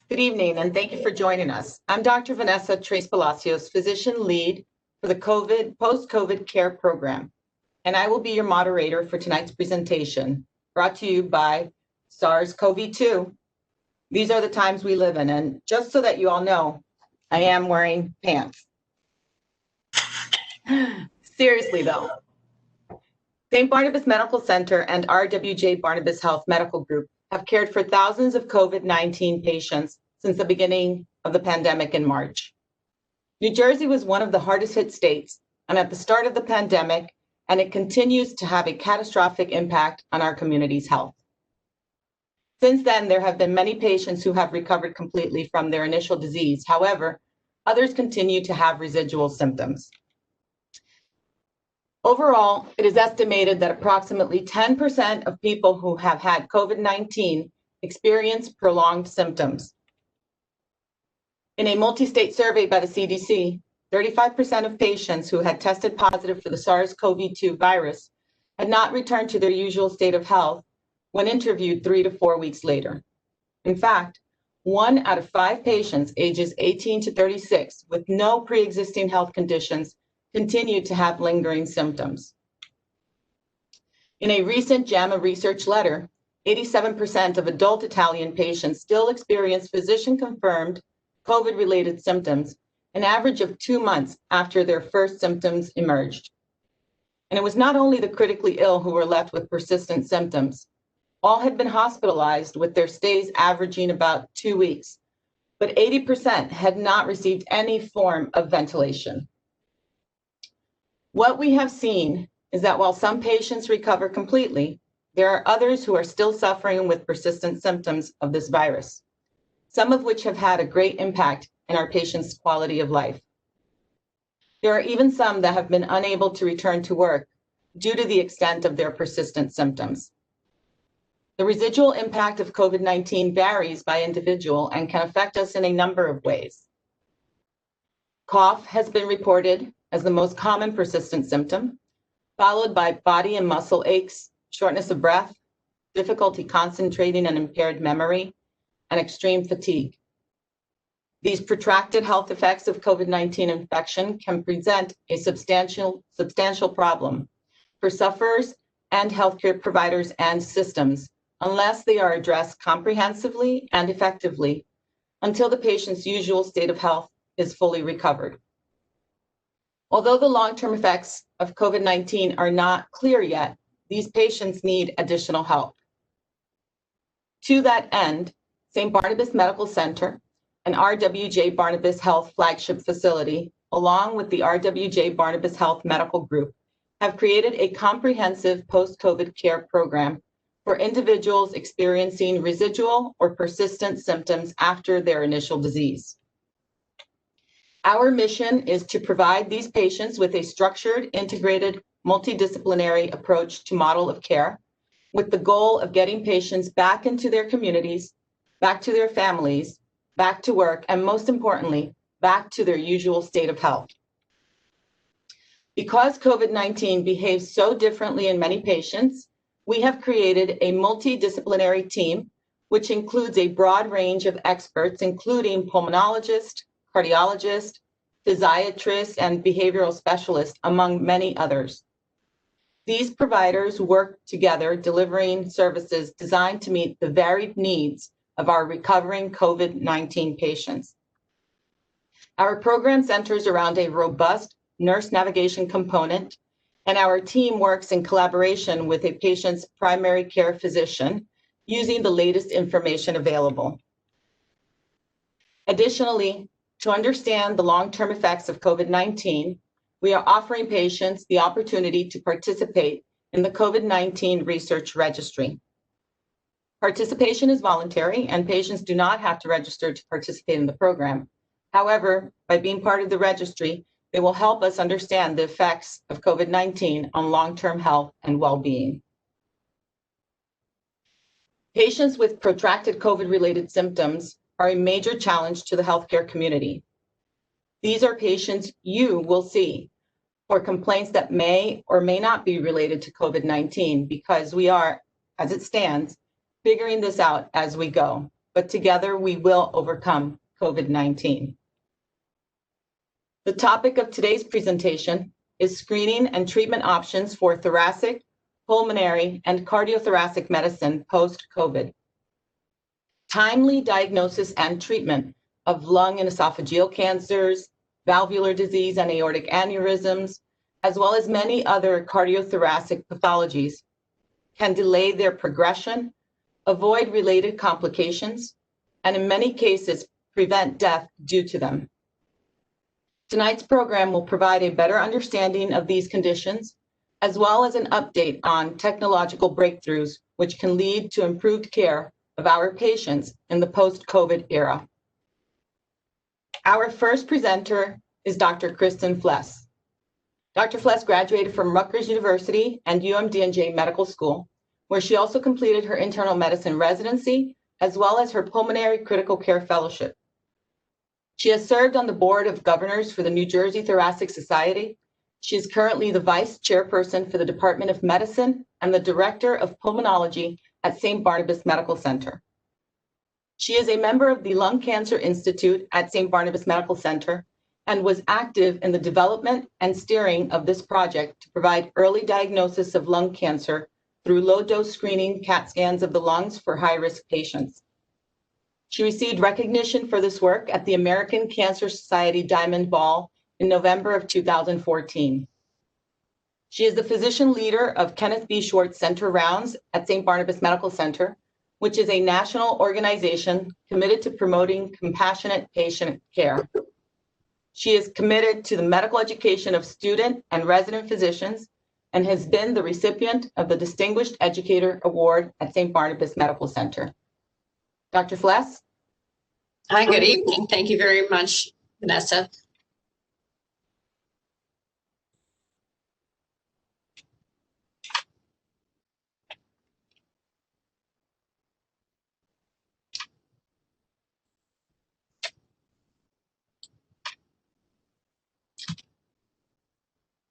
Good evening, and thank you for joining us. I'm Dr. Vanessa Trace Palacios, physician lead for the post-COVID care program, and I will be your moderator for tonight's presentation, brought to you by SARS-CoV-2. These are the times we live in, and just so that you all know, I am wearing pants. Seriously, though. St. Barnabas Medical Center and RWJBarnabas Health Medical Group have cared for thousands of COVID-19 patients since the beginning of the pandemic in March. New Jersey was one of the hardest hit states, and at the start of the pandemic, and it continues to have a catastrophic impact on our community's health. Since then, there have been many patients who have recovered completely from their initial disease. However, others continue to have residual symptoms. Overall, it is estimated that approximately 10% of people who have had COVID-19 experience prolonged symptoms. In a multi-state survey by the CDC, 35% of patients who had tested positive for the SARS-CoV-2 virus had not returned to their usual state of health when interviewed 3 to 4 weeks later. In fact, 1 out of 5 patients ages 18 to 36 with no pre-existing health conditions continued to have lingering symptoms. In a recent JAMA research letter, 87% of adult Italian patients still experience physician-confirmed COVID-related symptoms, an average of 2 months after their first symptoms emerged. And it was not only the critically ill who were left with persistent symptoms. All had been hospitalized with their stays averaging about 2 weeks, but 80% had not received any form of ventilation. What we have seen is that while some patients recover completely, there are others who are still suffering with persistent symptoms of this virus, some of which have had a great impact in our patients' quality of life. There are even some that have been unable to return to work due to the extent of their persistent symptoms. The residual impact of COVID-19 varies by individual and can affect us in a number of ways. Cough has been reported as the most common persistent symptom, followed by body and muscle aches, shortness of breath, difficulty concentrating and impaired memory, and extreme fatigue. These protracted health effects of COVID-19 infection can present a substantial problem for sufferers and healthcare providers and systems unless they are addressed comprehensively and effectively until the patient's usual state of health is fully recovered. Although the long-term effects of COVID-19 are not clear yet, these patients need additional help. To that end, St. Barnabas Medical Center and RWJBarnabas Health flagship facility, along with the RWJBarnabas Health Medical Group, have created a comprehensive post-COVID care program for individuals experiencing residual or persistent symptoms after their initial disease. Our mission is to provide these patients with a structured, integrated, multidisciplinary approach to model of care, with the goal of getting patients back into their communities, back to their families, back to work, and most importantly, back to their usual state of health. Because COVID-19 behaves so differently in many patients, we have created a multidisciplinary team, which includes a broad range of experts, including pulmonologists, cardiologists, physiatrists, and behavioral specialists, among many others. These providers work together, delivering services designed to meet the varied needs of our recovering COVID-19 patients. Our program centers around a robust nurse navigation component, and our team works in collaboration with a patient's primary care physician using the latest information available. Additionally, to understand the long-term effects of COVID-19, we are offering patients the opportunity to participate in the COVID-19 Research Registry. Participation is voluntary, and patients do not have to register to participate in the program. However, by being part of the registry, they will help us understand the effects of COVID-19 on long-term health and well-being. Patients with protracted COVID-related symptoms are a major challenge to the healthcare community. These are patients you will see for complaints that may or may not be related to COVID-19 because we are, as it stands, figuring this out as we go. but together we will overcome COVID-19. The topic of today's presentation is screening and treatment options for thoracic, pulmonary, and cardiothoracic medicine post-COVID. Timely diagnosis and treatment of lung and esophageal cancers, valvular disease and aortic aneurysms, as well as many other cardiothoracic pathologies, can delay their progression, avoid related complications, and in many cases, prevent death due to them. Tonight's program will provide a better understanding of these conditions, as well as an update on technological breakthroughs which can lead to improved care of our patients in the post-COVID era. Our first presenter is Dr. Kristen Fless. Dr. Fless graduated from Rutgers University and UMD&J Medical School, where she also completed her internal medicine residency, as well as her pulmonary critical care fellowship. She has served on the board of governors for the New Jersey Thoracic Society. She is currently the vice chairperson for the Department of Medicine and the director of pulmonology at St. Barnabas Medical Center. She is a member of the Lung Cancer Institute at St. Barnabas Medical Center and was active in the development and steering of this project to provide early diagnosis of lung cancer through low-dose screening CAT scans of the lungs for high-risk patients. She received recognition for this work at the American Cancer Society Diamond Ball in November of 2014. She is the physician leader of Kenneth B. Schwartz Center Rounds at St. Barnabas Medical Center, which is a national organization committed to promoting compassionate patient care. She is committed to the medical education of student and resident physicians and has been the recipient of the Distinguished Educator Award at St. Barnabas Medical Center. Dr. Fless? Hi, good evening. Thank you very much, Vanessa.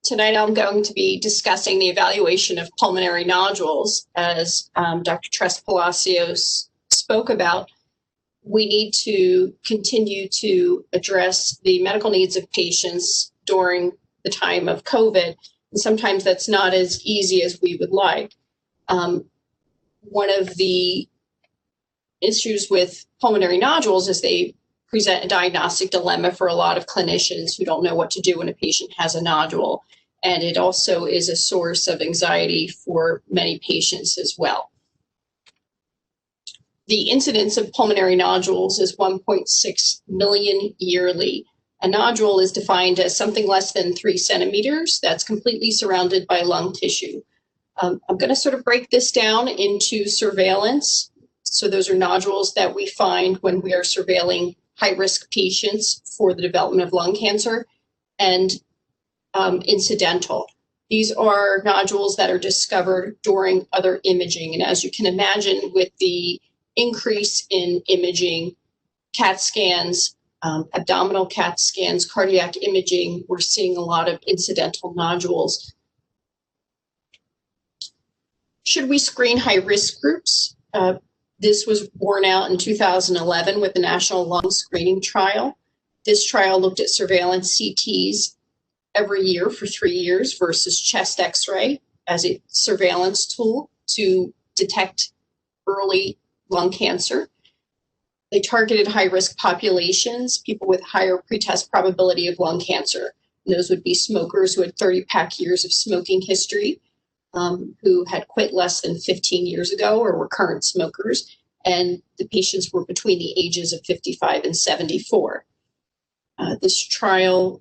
Tonight, I'm going to be discussing the evaluation of pulmonary nodules. As Dr. Tres Palacios spoke about, we need to continue to address the medical needs of patients during the time of COVID. And sometimes that's not as easy as we would like. One of the issues with pulmonary nodules is they present a diagnostic dilemma for a lot of clinicians who don't know what to do when a patient has a nodule. And it also is a source of anxiety for many patients as well. The incidence of pulmonary nodules is 1.6 million yearly. A nodule is defined as something less than 3 centimeters that's completely surrounded by lung tissue. I'm going to sort of break this down into surveillance. So those are nodules that we find when we are surveilling high-risk patients for the development of lung cancer, and incidental. These are nodules that are discovered during other imaging. And as you can imagine, with the increase in imaging, CAT scans, abdominal CAT scans, cardiac imaging, we're seeing a lot of incidental nodules. Should we screen high-risk groups? This was borne out in 2011 with the National Lung Screening Trial. This trial looked at surveillance CTs every year for 3 years versus chest X-ray as a surveillance tool to detect early lung cancer. They targeted high-risk populations, people with higher pretest probability of lung cancer. And those would be smokers who had 30-pack years of smoking history, who had quit less than 15 years ago or were current smokers, and the patients were between the ages of 55 and 74. This trial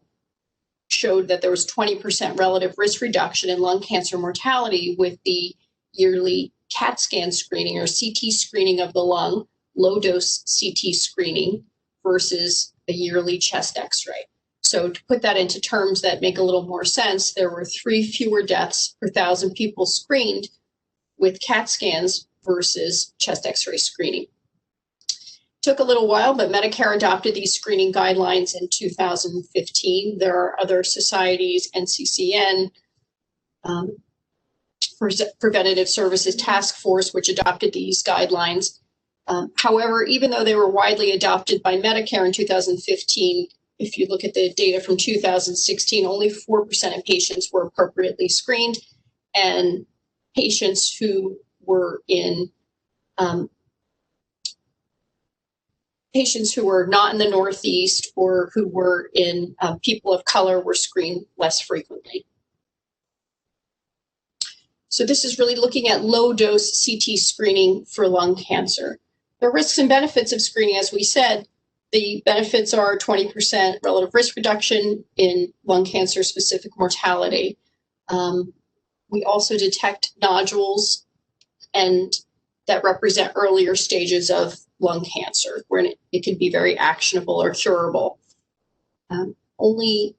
showed that there was 20% relative risk reduction in lung cancer mortality with the yearly CAT scan screening or CT screening of the lung, low-dose CT screening versus a yearly chest X-ray. So to put that into terms that make a little more sense, there were 3 fewer deaths per 1,000 people screened with CAT scans versus chest X-ray screening. Took a little while, but Medicare adopted these screening guidelines in 2015. There are other societies, NCCN, Preventative Services Task Force, which adopted these guidelines. However, even though they were widely adopted by Medicare in 2015, if you look at the data from 2016, only 4% of patients were appropriately screened, and patients who were not in the Northeast or who were in people of color were screened less frequently. So this is really looking at low-dose CT screening for lung cancer. The risks and benefits of screening, as we said, the benefits are 20% relative risk reduction in lung cancer-specific mortality. We also detect nodules and that represent earlier stages of lung cancer, where it can be very actionable or curable. Only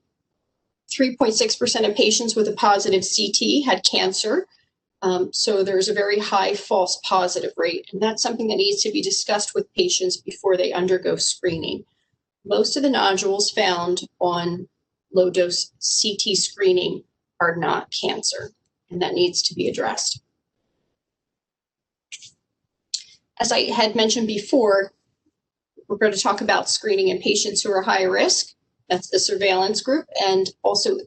3.6% of patients with a positive CT had cancer. So there's a very high false positive rate, and that's something that needs to be discussed with patients before they undergo screening. Most of the nodules found on low-dose CT screening are not cancer, and that needs to be addressed. As I had mentioned before, we're going to talk about screening in patients who are high risk. That's the surveillance group, and also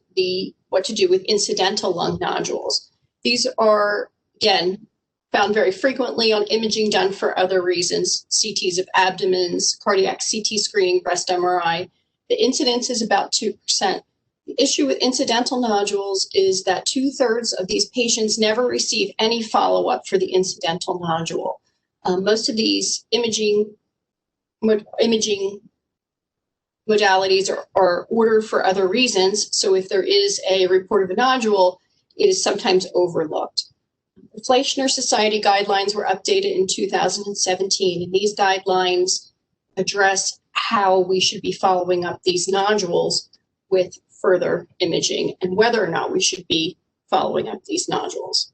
what to do with incidental lung nodules. These are, again, found very frequently on imaging done for other reasons, CTs of abdomens, cardiac CT screening, breast MRI. The incidence is about 2%. The issue with incidental nodules is that 2/3 of these patients never receive any follow-up for the incidental nodule. Most of these imaging modalities are ordered for other reasons, so if there is a report of a nodule, it is sometimes overlooked. The Fleischner Society guidelines were updated in 2017, and these guidelines address how we should be following up these nodules with further imaging and whether or not we should be following up these nodules.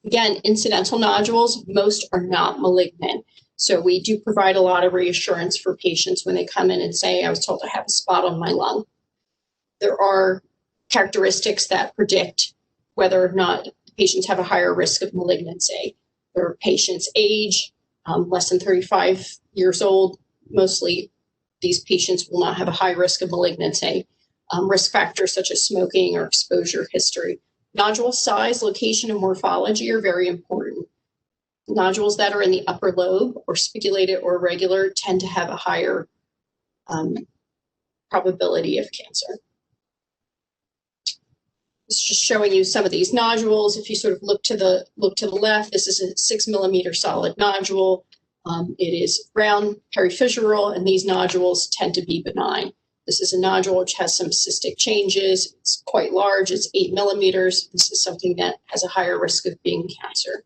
Again, incidental nodules, most are not malignant. So we do provide a lot of reassurance for patients when they come in and say, I was told I have a spot on my lung. There are characteristics that predict whether or not patients have a higher risk of malignancy. There are patients' age, less than 35 years old. Mostly these patients will not have a high risk of malignancy. Risk factors such as smoking or exposure history. Nodule size, location, and morphology are very important. Nodules that are in the upper lobe or spiculated or irregular tend to have a higher probability of cancer. It's just showing you some of these nodules. If you sort of look to the left, this is a 6 millimeter solid nodule. It is round, periphyseal, and these nodules tend to be benign. This is a nodule which has some cystic changes. It's quite large. It's 8 millimeters. This is something that has a higher risk of being cancer.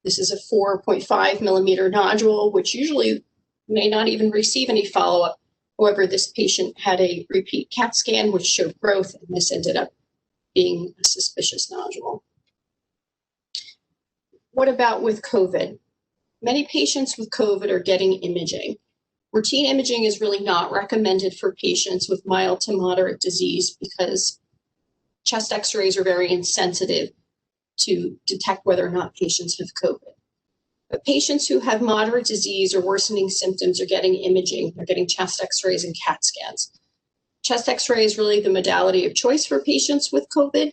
This is a 4.5 millimeter nodule, which usually may not even receive any follow-up. However, this patient had a repeat CAT scan, which showed growth, and this ended up being a suspicious nodule. What about with COVID? Many patients with COVID are getting imaging. Routine imaging is really not recommended for patients with mild to moderate disease because chest x-rays are very insensitive to detect whether or not patients have COVID. But patients who have moderate disease or worsening symptoms are getting imaging. They're getting chest x-rays and CAT scans. Chest x-ray is really the modality of choice for patients with COVID.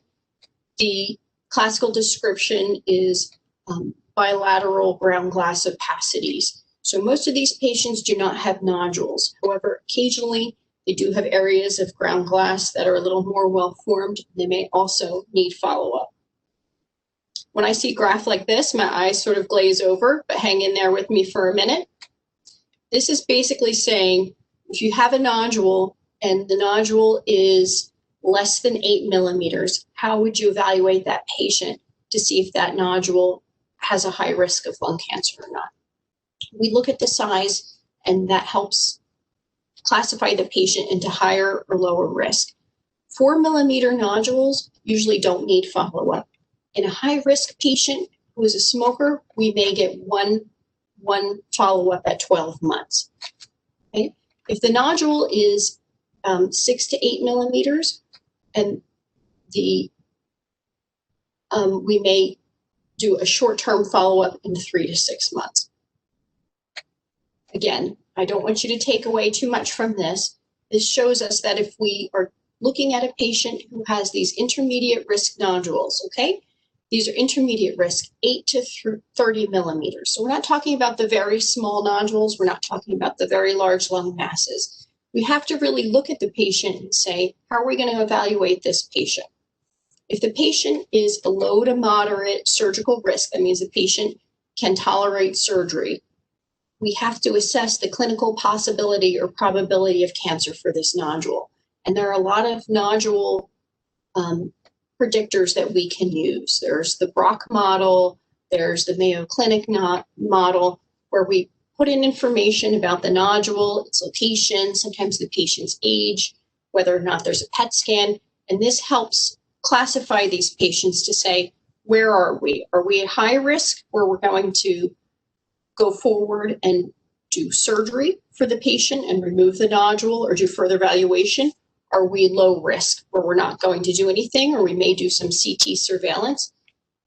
The classical description is bilateral ground glass opacities. So most of these patients do not have nodules. However, occasionally they do have areas of ground glass that are a little more well-formed. They may also need follow-up. When I see a graph like this, my eyes sort of glaze over, but hang in there with me for a minute. This is basically saying if you have a nodule and the nodule is less than 8 millimeters, how would you evaluate that patient to see if that nodule has a high risk of lung cancer or not? We look at the size, and that helps classify the patient into higher or lower risk. 4 millimeter nodules usually don't need follow-up. In a high-risk patient who is a smoker, we may get one follow-up at 12 months. Okay? If the nodule is 6 to 8 millimeters, and we may do a short-term follow-up in 3 to 6 months. Again, I don't want you to take away too much from this. This shows us that if we are looking at a patient who has these intermediate risk nodules, okay? These are intermediate risk, 8 to 30 millimeters. So we're not talking about the very small nodules. We're not talking about the very large lung masses. We have to really look at the patient and say, how are we going to evaluate this patient? If the patient is a low to moderate surgical risk, that means the patient can tolerate surgery, we have to assess the clinical possibility or probability of cancer for this nodule. And there are a lot of nodule predictors that we can use. There's the Brock model, there's the Mayo Clinic model, where we put in information about the nodule, its location, sometimes the patient's age, whether or not there's a PET scan, and this helps classify these patients to say, where are we? Are we at high risk, where we're going to go forward and do surgery for the patient and remove the nodule or do further evaluation? Are we low risk, where we're not going to do anything, or we may do some CT surveillance?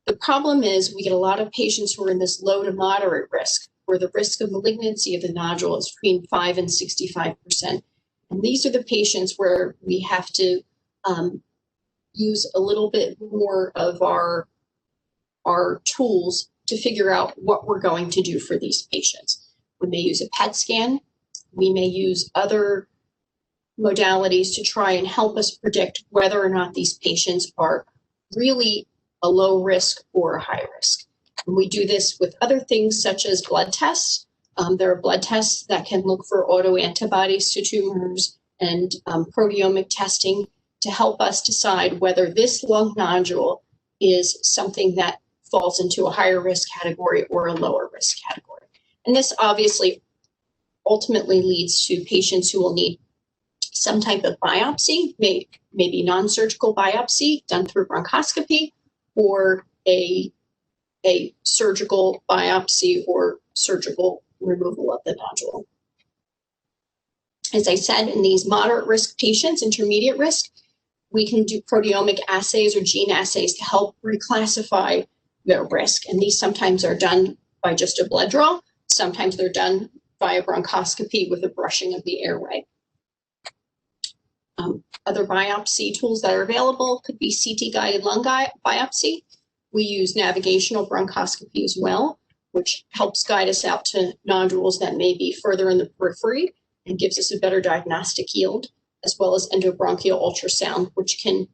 The problem is we get a lot of patients who are in this low to moderate risk, where the risk of malignancy of the nodule is between 5 and 65%. And these are the patients where we have to use a little bit more of our tools to figure out what we're going to do for these patients. We may use a PET scan. We may use other modalities to try and help us predict whether or not these patients are really a low risk or a high risk. And we do this with other things such as blood tests. There are blood tests that can look for autoantibodies to tumors and proteomic testing to help us decide whether this lung nodule is something that falls into a higher risk category or a lower risk category. And this obviously ultimately leads to patients who will need some type of biopsy, maybe non-surgical biopsy done through bronchoscopy, or a surgical biopsy or surgical removal of the nodule. As I said, in these moderate risk patients, intermediate risk, we can do proteomic assays or gene assays to help reclassify their risk. And these sometimes are done by just a blood draw. Sometimes they're done via bronchoscopy with a brushing of the airway. Other biopsy tools that are available could be CT-guided lung biopsy. We use navigational bronchoscopy as well, which helps guide us out to nodules that may be further in the periphery and gives us a better diagnostic yield, as well as endobronchial ultrasound, which can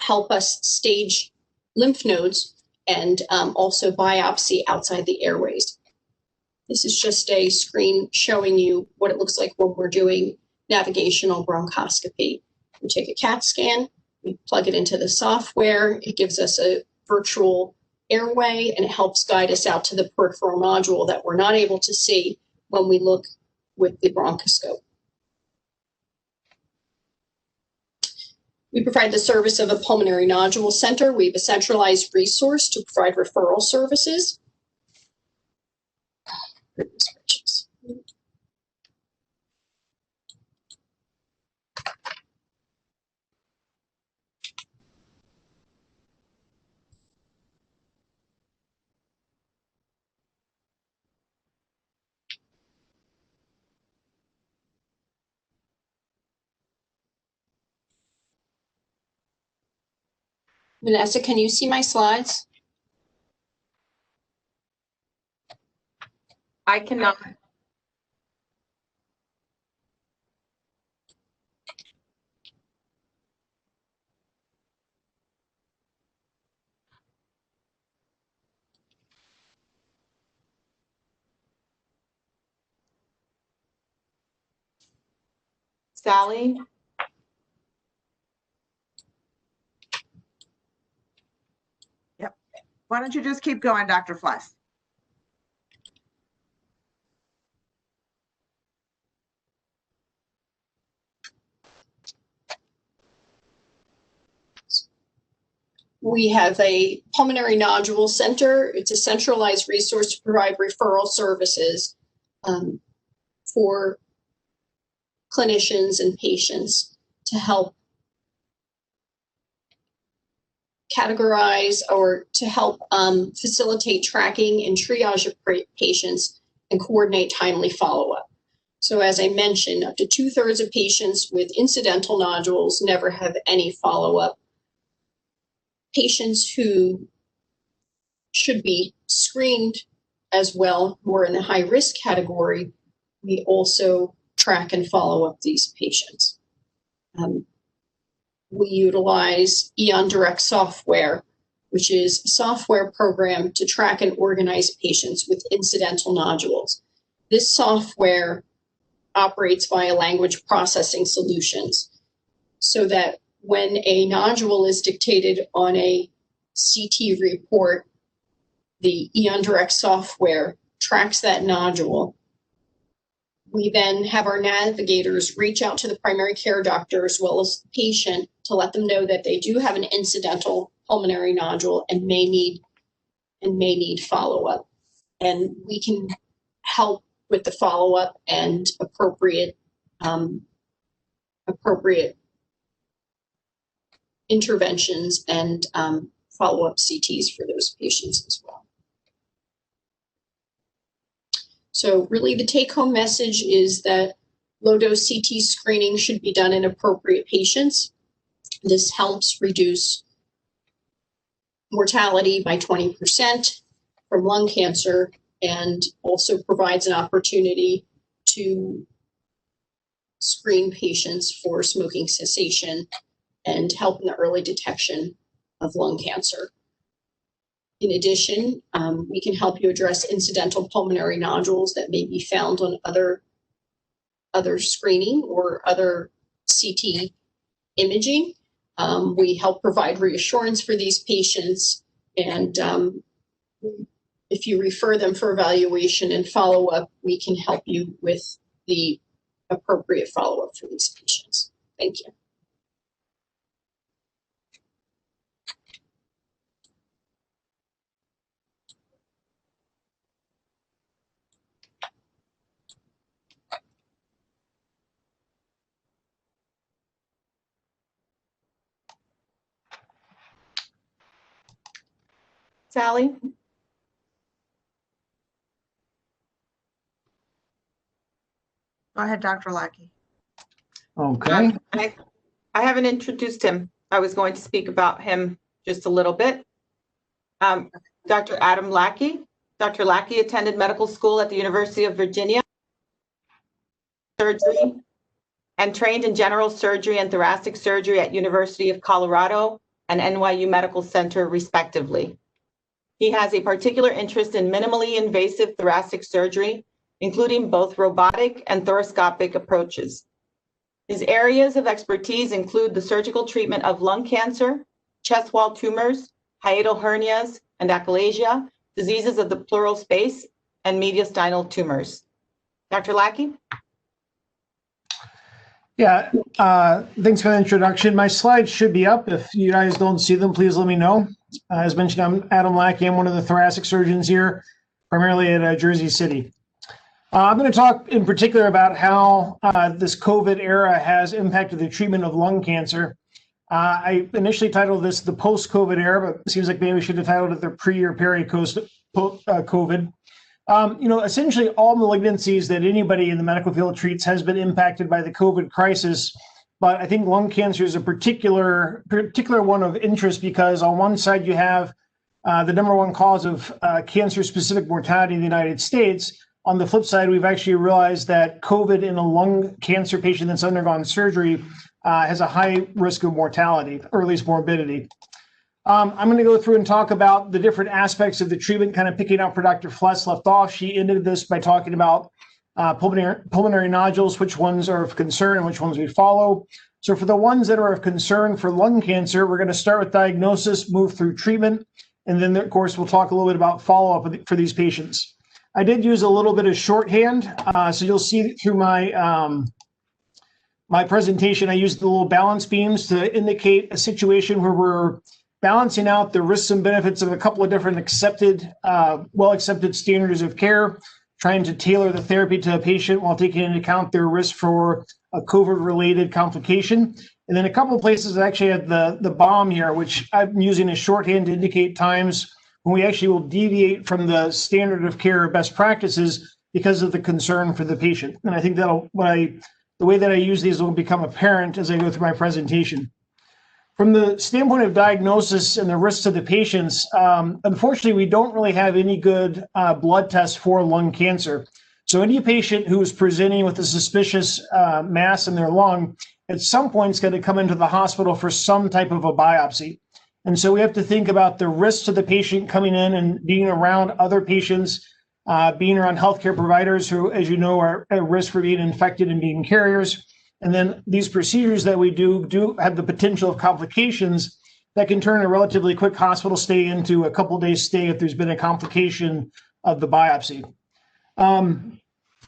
help us stage lymph nodes and also biopsy outside the airways. This is just a screen showing you what it looks like when we're doing navigational bronchoscopy. We take a CAT scan, we plug it into the software, it gives us a virtual airway, and it helps guide us out to the peripheral nodule that we're not able to see when we look with the bronchoscope. We provide the service of a pulmonary nodule center. We have a centralized resource to provide referral services. Vanessa, can you see my slides? I cannot. Sally? Yep. Why don't you just keep going, Dr. Fleiss? We have a pulmonary nodule center. It's a centralized resource to provide referral services for clinicians and patients to help categorize or to help facilitate tracking and triage of patients and coordinate timely follow-up. So as I mentioned, up to 2/3 of patients with incidental nodules never have any follow-up. Patients who should be screened as well, who are in the high-risk category, we also track and follow up these patients. We utilize Eon Direct software, which is a software program to track and organize patients with incidental nodules. This software operates via language processing solutions, so that when a nodule is dictated on a CT report, the Eon Direct software tracks that nodule. We then have our navigators reach out to the primary care doctor as well as the patient to let them know that they do have an incidental pulmonary nodule and may need follow-up. And we can help with the follow-up and appropriate interventions and follow-up CTs for those patients as well. So really the take-home message is that low-dose CT screening should be done in appropriate patients. This helps reduce mortality by 20% from lung cancer and also provides an opportunity to screen patients for smoking cessation and help in the early detection of lung cancer. In addition, we can help you address incidental pulmonary nodules that may be found on other screening or other CT imaging. We help provide reassurance for these patients, and if you refer them for evaluation and follow-up, we can help you with the appropriate follow-up for these patients. Thank you. Sally? Go ahead, Dr. Lackey. Okay. I haven't introduced him. I was going to speak about him just a little bit. Dr. Adam Lackey. Dr. Lackey attended medical school at the University of Virginia, surgery, and trained in general surgery and thoracic surgery at University of Colorado and NYU Medical Center, respectively. He has a particular interest in minimally invasive thoracic surgery, including both robotic and thoracoscopic approaches. His areas of expertise include the surgical treatment of lung cancer, chest wall tumors, hiatal hernias, and achalasia, diseases of the pleural space, and mediastinal tumors. Dr. Lackey? Yeah, thanks for the introduction. My slides should be up. If you guys don't see them, please let me know. As mentioned, I'm Adam Lackey. I'm one of the thoracic surgeons here, primarily at Jersey City. I'm going to talk in particular about how this COVID era has impacted the treatment of lung cancer. I initially titled this the post-COVID era, but it seems like maybe we should have titled it the pre or peri-COVID. Essentially all malignancies that anybody in the medical field treats has been impacted by the COVID crisis. But I think lung cancer is a particular one of interest because on one side you have the #1 cause of cancer-specific mortality in the United States. On the flip side, we've actually realized that COVID in a lung cancer patient that's undergone surgery has a high risk of mortality, or at least morbidity. I'm going to go through and talk about the different aspects of the treatment, kind of picking up where Dr. Fless left off. She ended this by talking about pulmonary nodules, which ones are of concern and which ones we follow. So for the ones that are of concern for lung cancer, we're going to start with diagnosis, move through treatment, and then, of course, we'll talk a little bit about follow-up for these patients. I did use a little bit of shorthand, so you'll see through my my presentation, I used the little balance beams to indicate a situation where we're balancing out the risks and benefits of a couple of different well-accepted standards of care, trying to tailor the therapy to a patient while taking into account their risk for a COVID-related complication. And then a couple of places I actually had the bomb here, which I'm using as shorthand to indicate times when we actually will deviate from the standard of care or best practices because of the concern for the patient. And I think the way that I use these will become apparent as I go through my presentation. From the standpoint of diagnosis and the risks to the patients, unfortunately, we don't really have any good blood tests for lung cancer. So any patient who is presenting with a suspicious mass in their lung, at some point is going to come into the hospital for some type of a biopsy. And so we have to think about the risks to the patient coming in and being around other patients, being around healthcare providers who, as you know, are at risk for being infected and being carriers. And then these procedures that we do have the potential of complications that can turn a relatively quick hospital stay into a couple days stay if there's been a complication of the biopsy.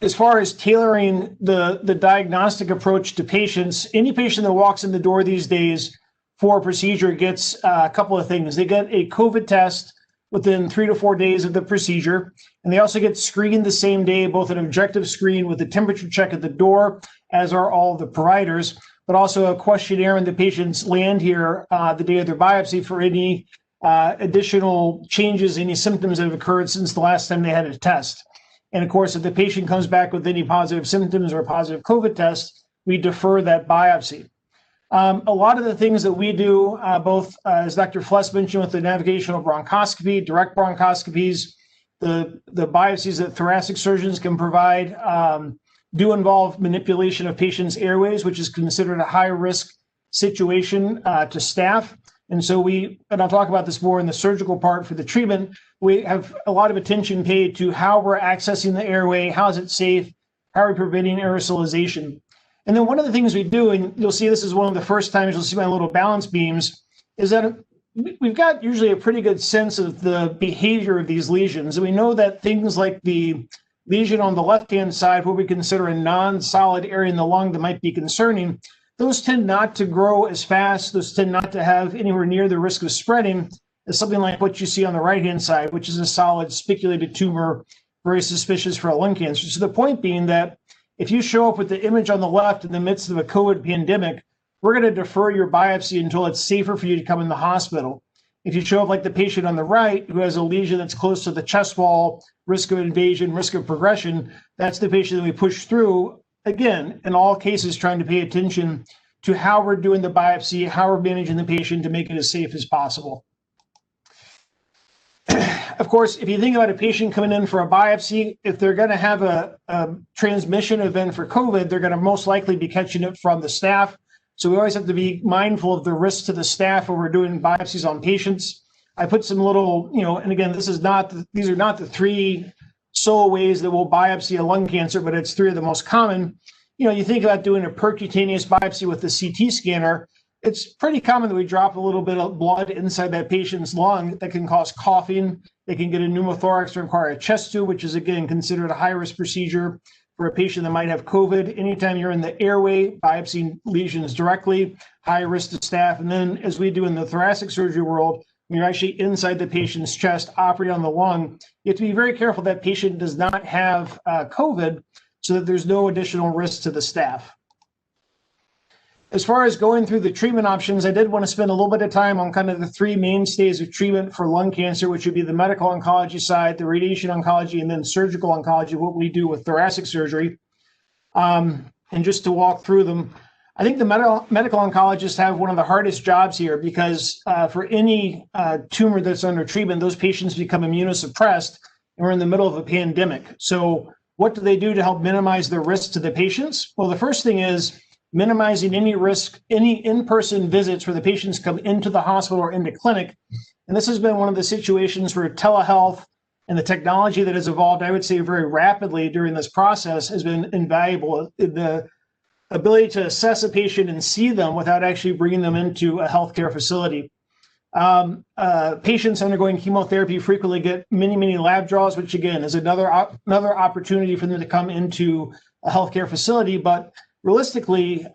As far as tailoring the diagnostic approach to patients, any patient that walks in the door these days for a procedure gets a couple of things. They get a COVID test within 3 to 4 days of the procedure, and they also get screened the same day, both an objective screen with a temperature check at the door, as are all the providers, but also a questionnaire when the patients land here the day of their biopsy for any additional changes, any symptoms that have occurred since the last time they had a test. And of course, if the patient comes back with any positive symptoms or a positive COVID test, we defer that biopsy. A lot of the things that we do, both as Dr. Fless mentioned with the navigational bronchoscopy, direct bronchoscopies, the biopsies that thoracic surgeons can provide do involve manipulation of patients' airways, which is considered a high-risk situation to staff. And so and I'll talk about this more in the surgical part for the treatment, we have a lot of attention paid to how we're accessing the airway, how is it safe, how are we preventing aerosolization. And then one of the things we do, and you'll see this is one of the first times you'll see my little balance beams, is that we've got usually a pretty good sense of the behavior of these lesions. And we know that things like the lesion on the left-hand side, what we consider a non-solid area in the lung that might be concerning, those tend not to grow as fast. Those tend not to have anywhere near the risk of spreading as something like what you see on the right-hand side, which is a solid spiculated tumor, very suspicious for a lung cancer. So the point being that if you show up with the image on the left in the midst of a COVID pandemic, we're going to defer your biopsy until it's safer for you to come in the hospital. If you show up like the patient on the right who has a lesion that's close to the chest wall, risk of invasion, risk of progression, that's the patient that we push through. Again, in all cases, trying to pay attention to how we're doing the biopsy, how we're managing the patient to make it as safe as possible. Of course, if you think about a patient coming in for a biopsy, if they're going to have a transmission event for COVID, they're going to most likely be catching it from the staff. So we always have to be mindful of the risks to the staff when we're doing biopsies on patients. I put some little, and again, these are not the 3 sole ways that we'll biopsy a lung cancer, but it's 3 of the most common. You think about doing a percutaneous biopsy with the CT scanner. It's pretty common that we drop a little bit of blood inside that patient's lung that can cause coughing. They can get a pneumothorax or require a chest tube, which is, again, considered a high-risk procedure for a patient that might have COVID. Anytime you're in the airway, biopsying lesions directly, high risk to staff. And then, as we do in the thoracic surgery world, when you're actually inside the patient's chest, operating on the lung, you have to be very careful that patient does not have COVID so that there's no additional risk to the staff. As far as going through the treatment options, I did want to spend a little bit of time on kind of the 3 mainstays of treatment for lung cancer, which would be the medical oncology side, the radiation oncology, and then surgical oncology, what we do with thoracic surgery. And just to walk through them, I think the medical oncologists have one of the hardest jobs here because for any tumor that's under treatment, those patients become immunosuppressed, and we're in the middle of a pandemic. So what do they do to help minimize the risk to the patients? Well, the first thing is minimizing any risk, any in-person visits where the patients come into the hospital or into clinic. And this has been one of the situations where telehealth and the technology that has evolved, I would say, very rapidly during this process has been invaluable. The ability to assess a patient and see them without actually bringing them into a healthcare facility. Patients undergoing chemotherapy frequently get many lab draws, which again is another opportunity for them to come into a healthcare facility. But realistically,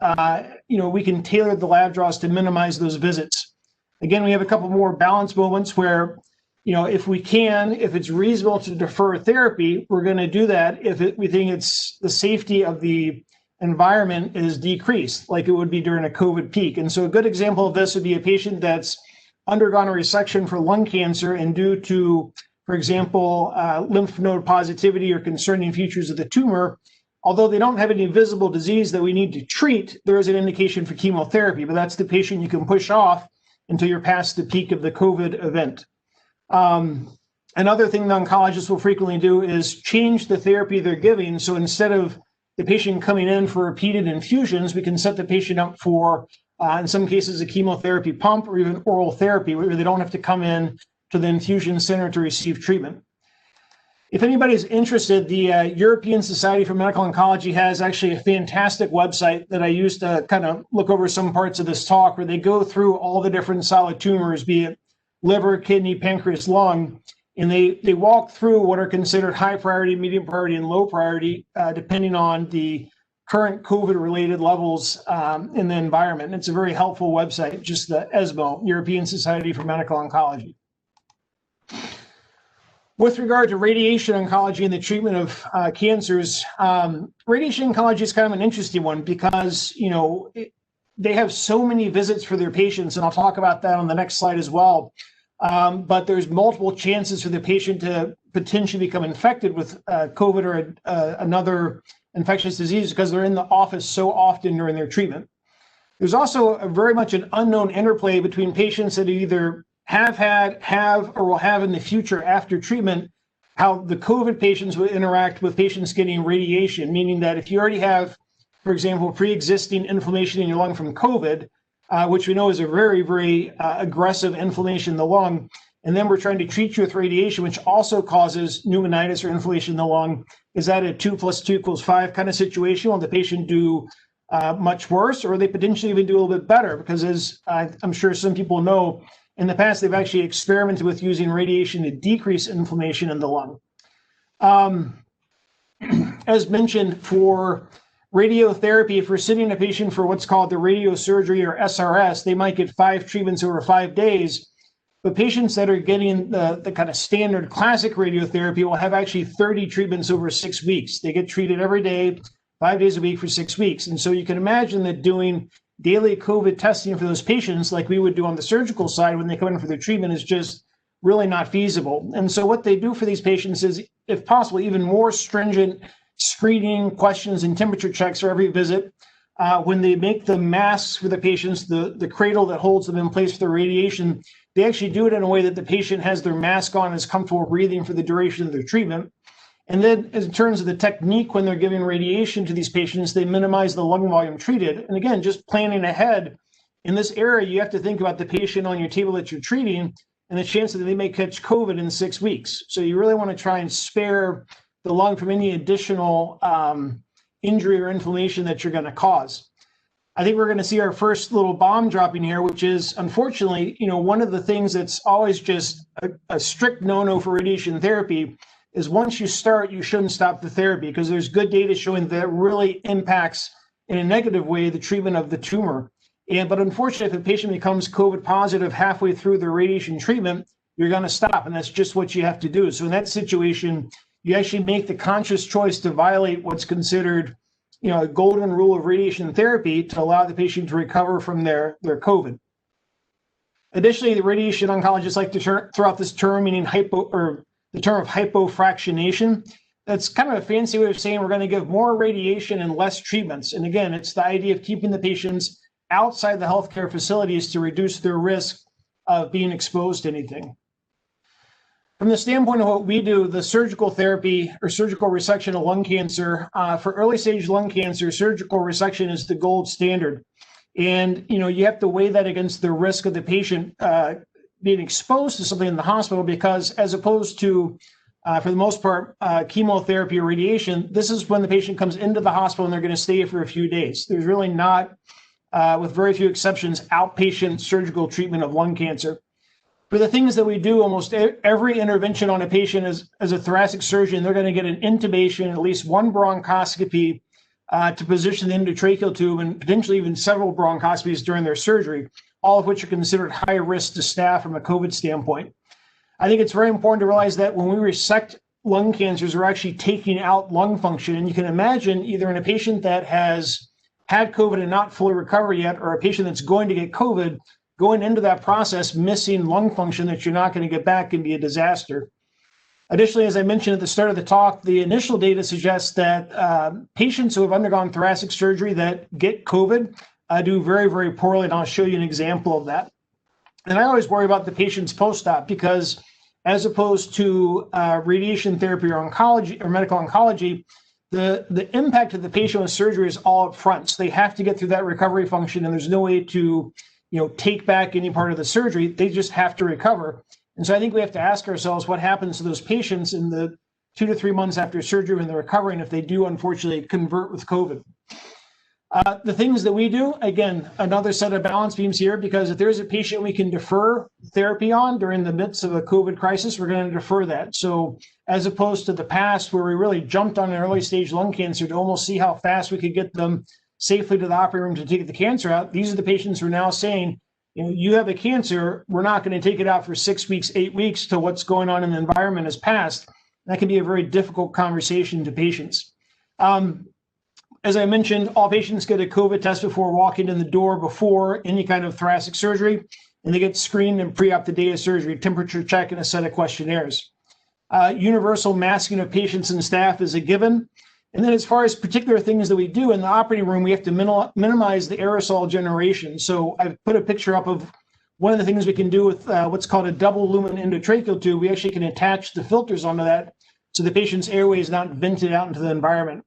we can tailor the lab draws to minimize those visits. Again, we have a couple more balance moments where, if it's reasonable to defer therapy, we're going to do that if we think it's the safety of the environment is decreased, like it would be during a COVID peak. And so a good example of this would be a patient that's undergone a resection for lung cancer, and due to for example, lymph node positivity or concerning features of the tumor. Although they don't have any visible disease that we need to treat, there is an indication for chemotherapy, but that's the patient you can push off until you're past the peak of the COVID event. Another thing the oncologists will frequently do is change the therapy they're giving. So instead of the patient coming in for repeated infusions, we can set the patient up for, in some cases, a chemotherapy pump or even oral therapy where they don't have to come in to the infusion center to receive treatment. If anybody's interested, the European Society for Medical Oncology has actually a fantastic website that I use to kind of look over some parts of this talk, where they go through all the different solid tumors, be it liver, kidney, pancreas, lung, and they walk through what are considered high priority, medium priority, and low priority, depending on the current COVID-related levels in the environment. And it's a very helpful website, just the ESMO, European Society for Medical Oncology. With regard to radiation oncology and the treatment of cancers, radiation oncology is kind of an interesting one because, you know, they have so many visits for their patients, and I'll talk about that on the next slide as well. But there's multiple chances for the patient to potentially become infected with COVID or another infectious disease because they're in the office so often during their treatment. There's also very much an unknown interplay between patients that either have had, have, or will have in the future after treatment, how the COVID patients will interact with patients getting radiation, meaning that if you already have, for example, pre-existing inflammation in your lung from COVID, which we know is a very, very aggressive inflammation in the lung, and then we're trying to treat you with radiation, which also causes pneumonitis or inflammation in the lung, is that a 2 + 2 = 5 kind of situation? Will the patient do much worse, or they potentially even do a little bit better? Because as I'm sure some people know, in the past, they've actually experimented with using radiation to decrease inflammation in the lung. As mentioned, for radiotherapy, if we're sitting a patient for what's called the radiosurgery or SRS, they might get 5 treatments over 5 days. But patients that are getting the kind of standard classic radiotherapy will have actually 30 treatments over 6 weeks. They get treated every day, 5 days a week for 6 weeks. And so you can imagine that doing daily COVID testing for those patients, like we would do on the surgical side when they come in for their treatment, is just really not feasible. And so what they do for these patients is, if possible, even more stringent screening questions and temperature checks for every visit. When they make the masks for the patients, the cradle that holds them in place for the radiation, they actually do it in a way that the patient has their mask on and is comfortable breathing for the duration of their treatment. And then in terms of the technique, when they're giving radiation to these patients, they minimize the lung volume treated. And again, just planning ahead, in this area, you have to think about the patient on your table that you're treating and the chance that they may catch COVID in 6 weeks. So you really want to try and spare the lung from any additional injury or inflammation that you're going to cause. I think we're going to see our first little bomb dropping here, which is, unfortunately, you know, one of the things that's always just a strict no-no for radiation therapy is once you start, you shouldn't stop the therapy, because there's good data showing that it really impacts in a negative way the treatment of the tumor. But unfortunately, if a patient becomes COVID positive halfway through their radiation treatment, you're going to stop, and that's just what you have to do. So in that situation, you actually make the conscious choice to violate what's considered, you know, a golden rule of radiation therapy to allow the patient to recover from their COVID. Additionally, the radiation oncologists like to throw out this term, meaning the term of hypofractionation. That's kind of a fancy way of saying we're going to give more radiation and less treatments. And again, it's the idea of keeping the patients outside the healthcare facilities to reduce their risk of being exposed to anything. From the standpoint of what we do, the surgical therapy or surgical resection of lung cancer, for early stage lung cancer, surgical resection is the gold standard. And, you know, you have to weigh that against the risk of the patient being exposed to something in the hospital, because as opposed to, for the most part, chemotherapy or radiation, this is when the patient comes into the hospital and they're going to stay for a few days. There's really not, with very few exceptions, outpatient surgical treatment of lung cancer. For the things that we do, almost every intervention on a patient as a thoracic surgeon, they're going to get an intubation, at least one bronchoscopy to position the endotracheal tube, and potentially even several bronchoscopies during their surgery, all of which are considered high risk to staff from a COVID standpoint. I think it's very important to realize that when we resect lung cancers, we're actually taking out lung function. And you can imagine, either in a patient that has had COVID and not fully recovered yet, or a patient that's going to get COVID, going into that process, missing lung function that you're not going to get back can be a disaster. Additionally, as I mentioned at the start of the talk, the initial data suggests that patients who have undergone thoracic surgery that get COVID do very, very poorly, and I'll show you an example of that. And I always worry about the patients post-op because as opposed to radiation therapy or oncology or medical oncology, the impact of the patient with surgery is all up front. So they have to get through that recovery function, and there's no way to, take back any part of the surgery. They just have to recover. And so I think we have to ask ourselves what happens to those patients in the 2 to 3 months after surgery when they're recovering if they do unfortunately convert with COVID. The things that we do, again, another set of balance beams here, because if there's a patient we can defer therapy on during the midst of a COVID crisis, we're going to defer that. So as opposed to the past where we really jumped on an early stage lung cancer to almost see how fast we could get them safely to the operating room to take the cancer out, these are the patients who are now saying, you have a cancer, we're not going to take it out for 6 weeks, 8 weeks till what's going on in the environment has passed. That can be a very difficult conversation to patients. As I mentioned, all patients get a COVID test before walking in the door before any kind of thoracic surgery, and they get screened and pre-op the day of surgery, temperature check, and a set of questionnaires. Universal masking of patients and staff is a given. And then as far as particular things that we do in the operating room, we have to minimize the aerosol generation. So I've put a picture up of one of the things we can do with what's called a double lumen endotracheal tube. We actually can attach the filters onto that so the patient's airway is not vented out into the environment.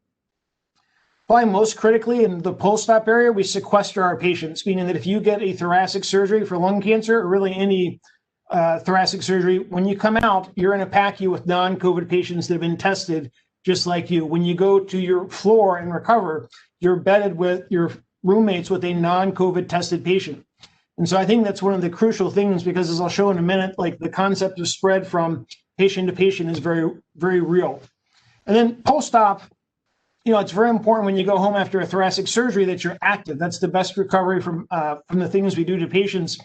Probably most critically in the post-op area, we sequester our patients, meaning that if you get a thoracic surgery for lung cancer or really any thoracic surgery, when you come out, you're in a PACU with non-COVID patients that have been tested just like you. When you go to your floor and recover, you're bedded with your roommates with a non-COVID tested patient. And so I think that's one of the crucial things because as I'll show in a minute, like the concept of spread from patient to patient is very, very real. And then post-op, it's very important when you go home after a thoracic surgery that you're active. That's the best recovery from the things we do to patients.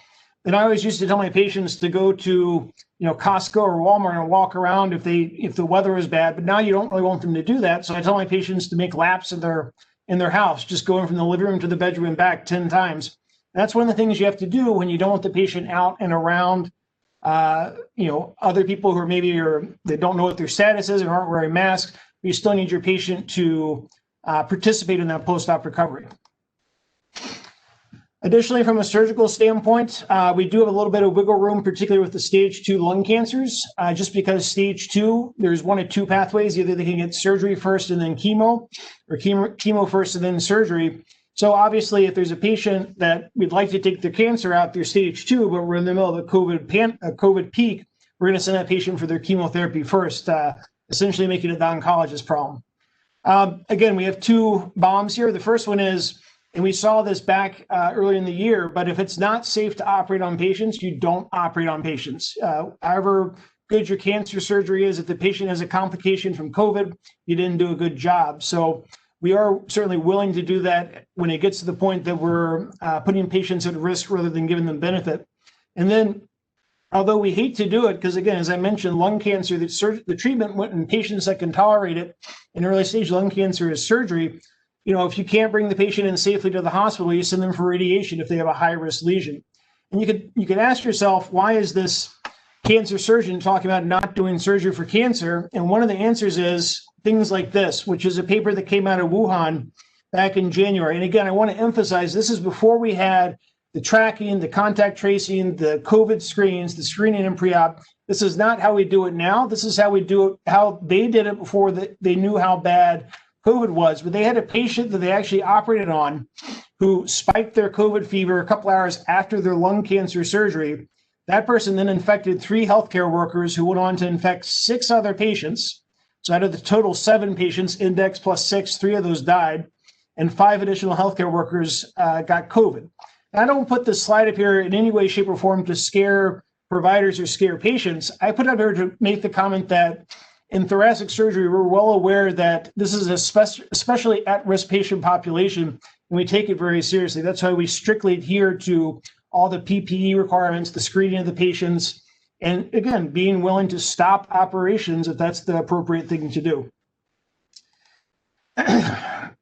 And I always used to tell my patients to go to, Costco or Walmart and walk around if the weather is bad. But now you don't really want them to do that. So I tell my patients to make laps in their house, just going from the living room to the bedroom and back 10 times. That's one of the things you have to do when you don't want the patient out and around, other people who are they don't know what their status is and aren't wearing masks. You still need your patient to participate in that post-op recovery. Additionally, from a surgical standpoint, we do have a little bit of wiggle room, particularly with the stage 2 lung cancers, just because stage 2, there's 1 of 2 pathways. Either they can get surgery first and then chemo, or chemo first and then surgery. So obviously, if there's a patient that we'd like to take their cancer out, they're stage 2, but we're in the middle of a COVID peak, we're going to send that patient for their chemotherapy first, essentially making it the oncologist problem. Again, we have 2 bombs here. The first one is, and we saw this back early in the year, but if it's not safe to operate on patients, you don't operate on patients. However good your cancer surgery is, if the patient has a complication from COVID, you didn't do a good job. So we are certainly willing to do that when it gets to the point that we're putting patients at risk rather than giving them benefit. And then, although we hate to do it, because again, as I mentioned, lung cancer, the treatment in patients that can tolerate it in early stage lung cancer is surgery. If you can't bring the patient in safely to the hospital, you send them for radiation if they have a high-risk lesion. And you could ask yourself, why is this cancer surgeon talking about not doing surgery for cancer? And one of the answers is things like this, which is a paper that came out of Wuhan back in January. And again, I want to emphasize this is before we had the tracking, the contact tracing, the COVID screens, the screening and pre-op. This is not how we do it now. This is how we do it, how they did it before they knew how bad COVID was. But they had a patient that they actually operated on who spiked their COVID fever a couple hours after their lung cancer surgery. That person then infected 3 healthcare workers who went on to infect 6 other patients. So out of the total 7 patients, index plus 6, 3 of those died, and 5 additional healthcare workers got COVID. I don't put this slide up here in any way, shape, or form to scare providers or scare patients. I put it up here to make the comment that in thoracic surgery, we're well aware that this is especially at-risk patient population, and we take it very seriously. That's why we strictly adhere to all the PPE requirements, the screening of the patients, and again, being willing to stop operations if that's the appropriate thing to do.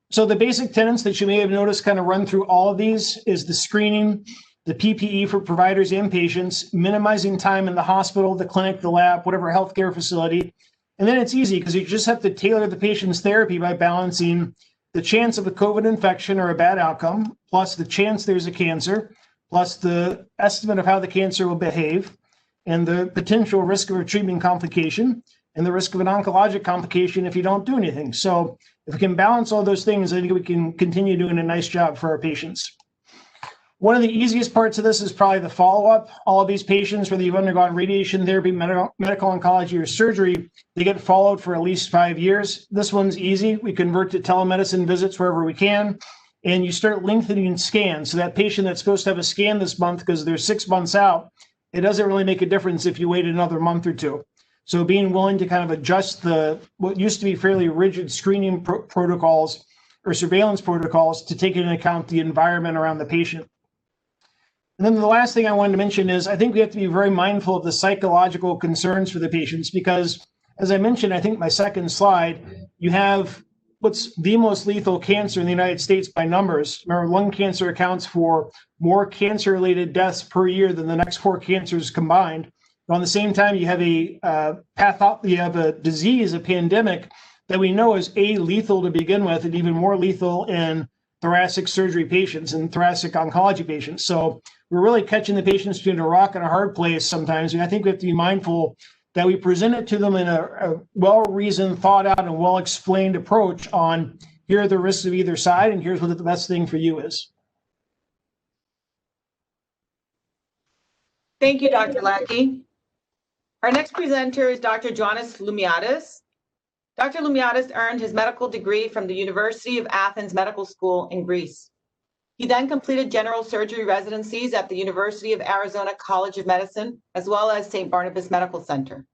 So the basic tenets that you may have noticed kind of run through all of these is the screening, the PPE for providers and patients, minimizing time in the hospital, the clinic, the lab, whatever healthcare facility. And then it's easy because you just have to tailor the patient's therapy by balancing the chance of a COVID infection or a bad outcome, plus the chance there's a cancer, plus the estimate of how the cancer will behave, and the potential risk of a treatment complication, and the risk of an oncologic complication if you don't do anything. So if we can balance all those things, I think we can continue doing a nice job for our patients. One of the easiest parts of this is probably the follow-up. All of these patients, whether you've undergone radiation therapy, medical oncology, or surgery, they get followed for at least 5 years. This one's easy. We convert to telemedicine visits wherever we can, and you start lengthening scans. So that patient that's supposed to have a scan this month because they're 6 months out, it doesn't really make a difference if you wait another month or two. So being willing to kind of adjust what used to be fairly rigid screening protocols or surveillance protocols to take into account the environment around the patient. And then the last thing I wanted to mention is I think we have to be very mindful of the psychological concerns for the patients because, as I mentioned, I think my second slide, you have what's the most lethal cancer in the United States by numbers. Remember, lung cancer accounts for more cancer-related deaths per year than the next 4 cancers combined. But on the same time, you have a disease, a pandemic that we know is lethal to begin with, and even more lethal in thoracic surgery patients and thoracic oncology patients. So we're really catching the patients between a rock and a hard place sometimes. And I think we have to be mindful that we present it to them in a well-reasoned, thought-out, and well-explained approach on here are the risks of either side, and here's what the best thing for you is. Thank you, Dr. Lackey. Our next presenter is Dr. Ioannis Lumiadis. Dr. Lumiadis earned his medical degree from the University of Athens Medical School in Greece. He then completed general surgery residencies at the University of Arizona College of Medicine, as well as St. Barnabas Medical Center.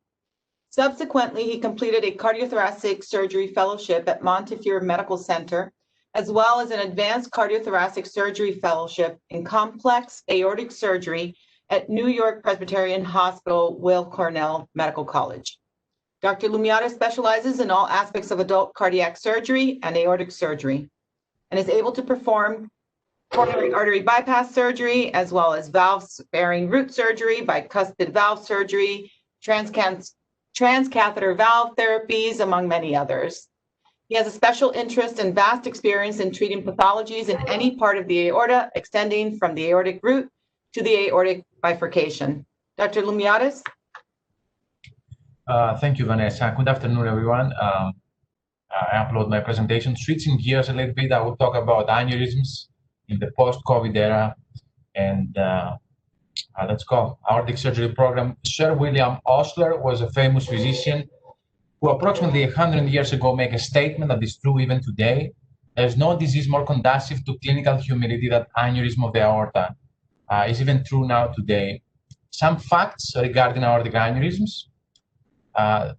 Subsequently, he completed a cardiothoracic surgery fellowship at Montefiore Medical Center, as well as an advanced cardiothoracic surgery fellowship in complex aortic surgery at New York Presbyterian Hospital, Weill Cornell Medical College. Dr. Lumiadis specializes in all aspects of adult cardiac surgery and aortic surgery, and is able to perform coronary artery bypass surgery, as well as valve-sparing root surgery, bicuspid valve surgery, transcatheter valve therapies, among many others. He has a special interest and vast experience in treating pathologies in any part of the aorta, extending from the aortic root to the aortic bifurcation. Dr. Lumiadis? Thank you, Vanessa. Good afternoon, everyone. I upload my presentation. Switching gears a little bit, I will talk about aneurysms in the post-COVID era, and let's go. Aortic surgery program. Sir William Osler was a famous physician who approximately 100 years ago made a statement that is true even today. There's no disease more conducive to clinical humility than aneurysm of the aorta. Is even true now today. Some facts regarding aortic aneurysms. I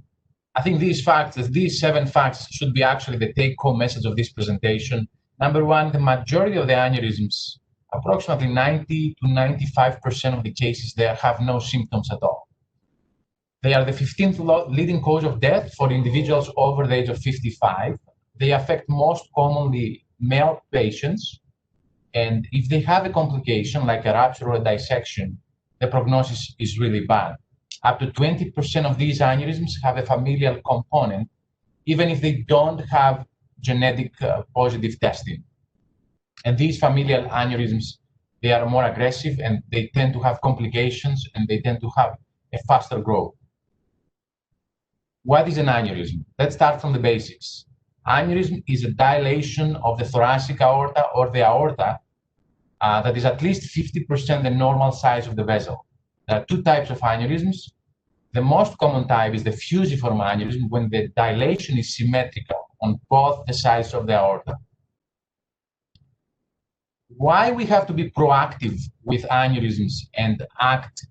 think these 7 facts should be actually the take-home message of this presentation. Number one, the majority of the aneurysms, approximately 90 to 95% of the cases there have no symptoms at all. They are the 15th leading cause of death for individuals over the age of 55. They affect most commonly male patients. And if they have a complication like a rupture or a dissection, the prognosis is really bad. Up to 20% of these aneurysms have a familial component, even if they don't have genetic positive testing. And these familial aneurysms, they are more aggressive and they tend to have complications and they tend to have a faster growth. What is an aneurysm? Let's start from the basics. Aneurysm is a dilation of the thoracic aorta or the aorta that is at least 50% the normal size of the vessel. There are 2 types of aneurysms. The most common type is the fusiform aneurysm, when the dilation is symmetrical on both the sides of the aorta. Why we have to be proactive with aneurysms and act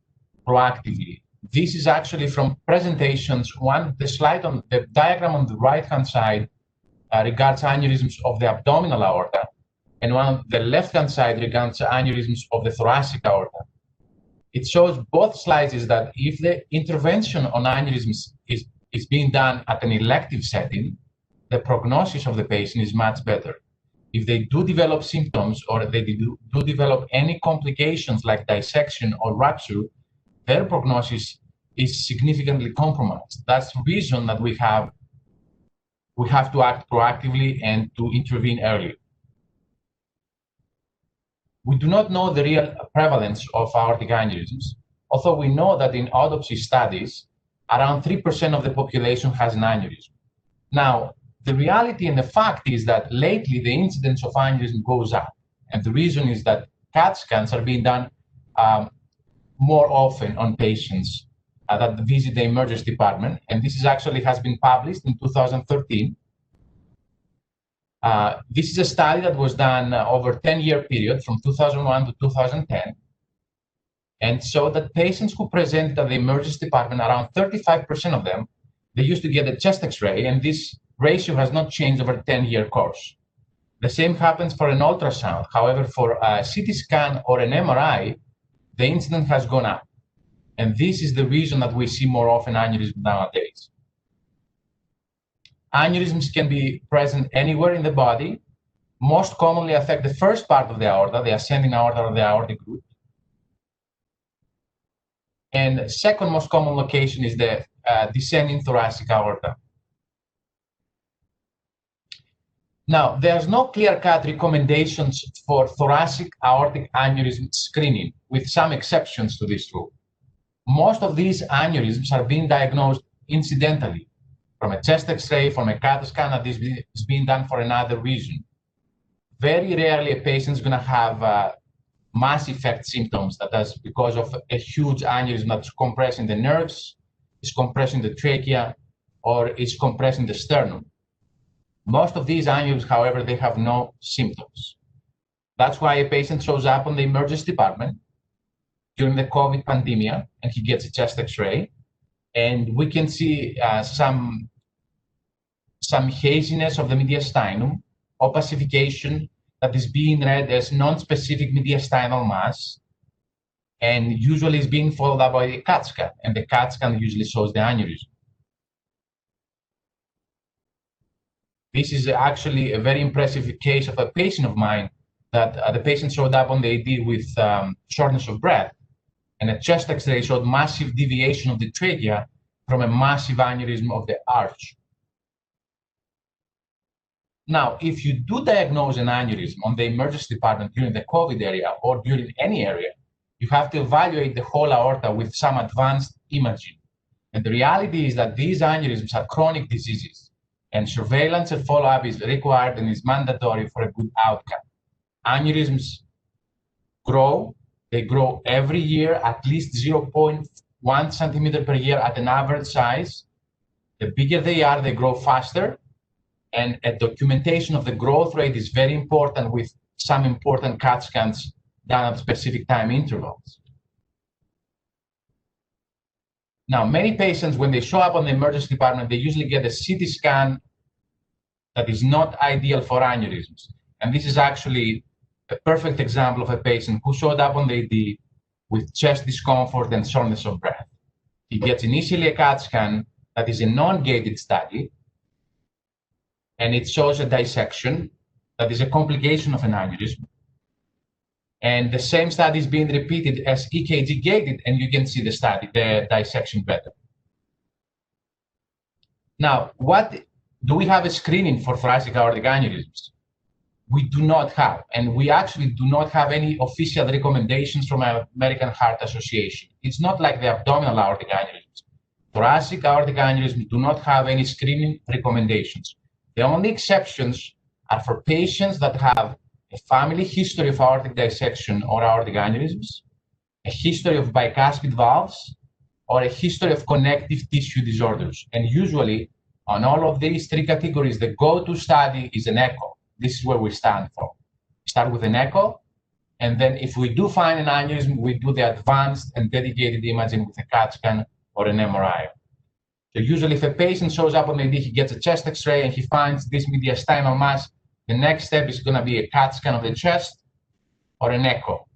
proactively? This is actually from presentations. The diagram on the right-hand side regards aneurysms of the abdominal aorta, and one on the left-hand side regards aneurysms of the thoracic aorta. It shows both slides is that if the intervention on aneurysms is being done at an elective setting, the prognosis of the patient is much better. if they do develop symptoms or they do develop any complications like dissection or rupture, their prognosis is significantly compromised. That's the reason that we have to act proactively and to intervene early. We do not know the real prevalence of aortic aneurysms, although we know that in autopsy studies, around 3% of the population has an aneurysm. Now, the reality and the fact is that lately the incidence of aneurysm goes up. And the reason is that CAT scans are being done more often on patients that visit the emergency department. And this is actually has been published in 2013. This is a study that was done over a 10-year period from 2001 to 2010. And so that patients who presented at the emergency department, around 35% of them, they used to get a chest X-ray, and this ratio has not changed over a 10-year course. The same happens for an ultrasound. However, for a CT scan or an MRI, the incidence has gone up. And this is the reason that we see more often aneurysms nowadays. Aneurysms can be present anywhere in the body, most commonly affect the first part of the aorta, the ascending aorta or the aortic root. And the second most common location is the descending thoracic aorta. Now, there's no clear-cut recommendations for thoracic aortic aneurysm screening, with some exceptions to this rule. Most of these aneurysms are being diagnosed incidentally, from a chest X-ray, from a CAT scan that is being done for another reason. Very rarely a patient is going to have mass effect symptoms that is because of a huge aneurysm that's compressing the nerves, is compressing the trachea, or is compressing the sternum. Most of these aneurysms, however, they have no symptoms. That's why a patient shows up on the emergency department during the COVID pandemic and he gets a chest X-ray, and we can see some haziness of the mediastinum, opacification that is being read as non-specific mediastinal mass, and usually is being followed up by a CAT scan, and the CAT scan usually shows the aneurysm. This is actually a very impressive case of a patient of mine that the patient showed up on the AD with shortness of breath, and a chest X-ray showed massive deviation of the trachea from a massive aneurysm of the arch. Now, if you do diagnose an aneurysm on the emergency department during the COVID area or during any area, you have to evaluate the whole aorta with some advanced imaging. And the reality is that these aneurysms are chronic diseases, and surveillance and follow-up is required and is mandatory for a good outcome. Aneurysms grow. They grow every year, at least 0.1 centimeter per year at an average size. The bigger they are, they grow faster. And a documentation of the growth rate is very important, with some important CAT scans done at specific time intervals. Now, many patients, when they show up on the emergency department, they usually get a CT scan that is not ideal for aneurysms. And this is actually a perfect example of a patient who showed up on the ED with chest discomfort and shortness of breath. He gets initially a CAT scan that is a non-gated study, and it shows a dissection that is a complication of an aneurysm. And the same study is being repeated as ECG-Gated, and you can see the study, the dissection better. Now, do we have a screening for thoracic aortic aneurysms? We do not have, and we actually do not have any official recommendations from the American Heart Association. It's not like the abdominal aortic aneurysms. Thoracic aortic aneurysms do not have any screening recommendations. The only exceptions are for patients that have a family history of aortic dissection or aortic aneurysms, a history of bicuspid valves, or a history of connective tissue disorders. And usually, on all of these three categories, the go-to study is an echo. This is where we stand for. We start with an echo, and then if we do find an aneurysm, we do the advanced and dedicated imaging with a CAT scan or an MRI. So usually if a patient shows up on the ED, he gets a chest X-ray and he finds this mediastinal mass, the next step is going to be a CAT scan of the chest or an echo.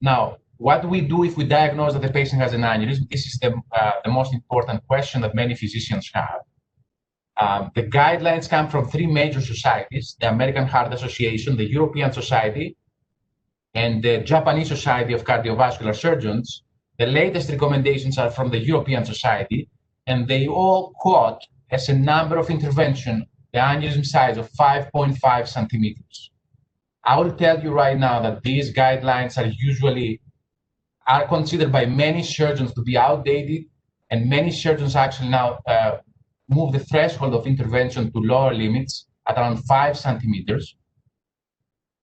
Now, what do we do if we diagnose that the patient has an aneurysm? This is the most important question that many physicians have. The guidelines come from three major societies: the American Heart Association, the European Society, and the Japanese Society of Cardiovascular Surgeons. The latest recommendations are from the European Society, and they all quote as a number of intervention the aneurysm size of 5.5 centimeters. I will tell you right now that these guidelines are considered by many surgeons to be outdated, and many surgeons actually now move the threshold of intervention to lower limits at around 5 centimeters,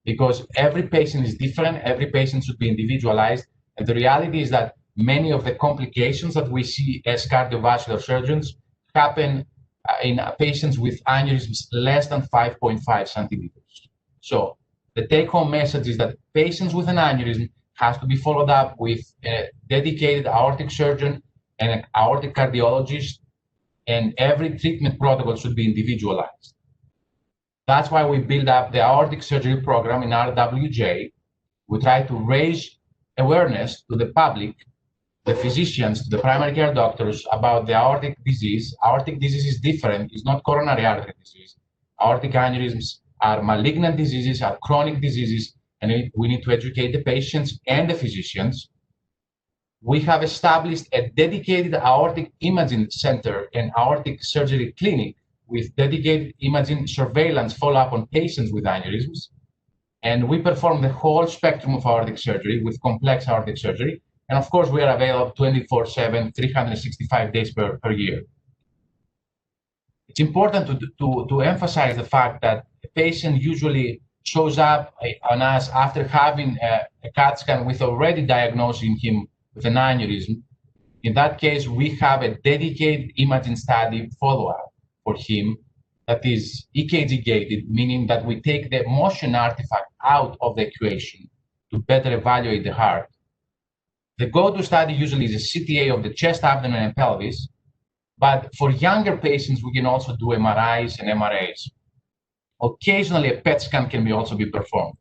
because every patient is different, every patient should be individualized, and the reality is that many of the complications that we see as cardiovascular surgeons happen in patients with aneurysms less than 5.5 centimeters. So the take-home message is that patients with an aneurysm has to be followed up with a dedicated aortic surgeon and an aortic cardiologist, and every treatment protocol should be individualized. That's why we build up the aortic surgery program in RWJ. We try to raise awareness to the public, the physicians, the primary care doctors about the aortic disease. Aortic disease is different. It's not coronary artery disease. Aortic aneurysms are malignant diseases, are chronic diseases, and we need to educate the patients and the physicians. We have established a dedicated aortic imaging center and aortic surgery clinic with dedicated imaging surveillance follow-up on patients with aneurysms. And we perform the whole spectrum of aortic surgery with complex aortic surgery. And of course, we are available 24/7, 365 days per year. It's important to emphasize the fact that a patient usually shows up on us after having a CAT scan with already diagnosing him with an aneurysm. In that case, we have a dedicated imaging study follow-up for him that is ECG-Gated, meaning that we take the motion artifact out of the equation to better evaluate the heart. The go-to study usually is a CTA of the chest, abdomen, and pelvis, but for younger patients, we can also do MRIs and MRAs. Occasionally, a PET scan can also be performed.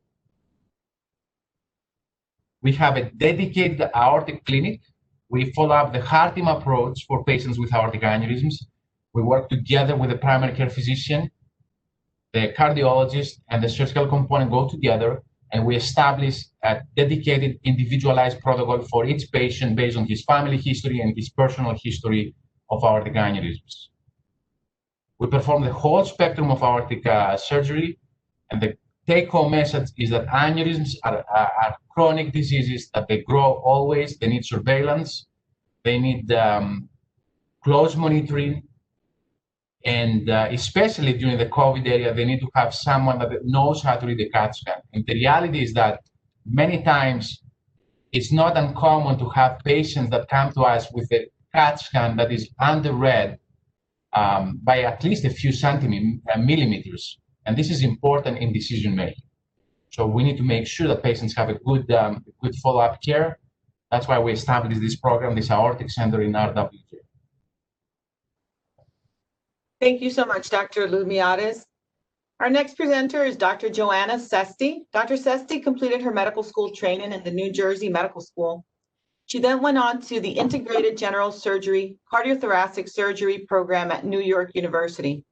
We have a dedicated aortic clinic. We follow up the heart team approach for patients with aortic aneurysms. We work together with the primary care physician, the cardiologist, and the surgical component go together, and we establish a dedicated individualized protocol for each patient based on his family history and his personal history of aortic aneurysms. We perform the whole spectrum of aortic surgery, and the take-home message is that aneurysms are chronic diseases, that they grow always, they need surveillance, they need close monitoring, and especially during the COVID area, they need to have someone that knows how to read the CAT scan. And the reality is that many times it's not uncommon to have patients that come to us with a CAT scan that is underread by at least a few millimeters. And this is important in decision making. So we need to make sure that patients have a good follow-up care. That's why we established this program, this aortic center in RWJ. Thank you so much, Dr. Lumiades. Our next presenter is Dr. Joanna Sesti. Dr. Sesti completed her medical school training in the New Jersey Medical School. She then went on to the Integrated General Surgery Cardiothoracic Surgery program at New York University.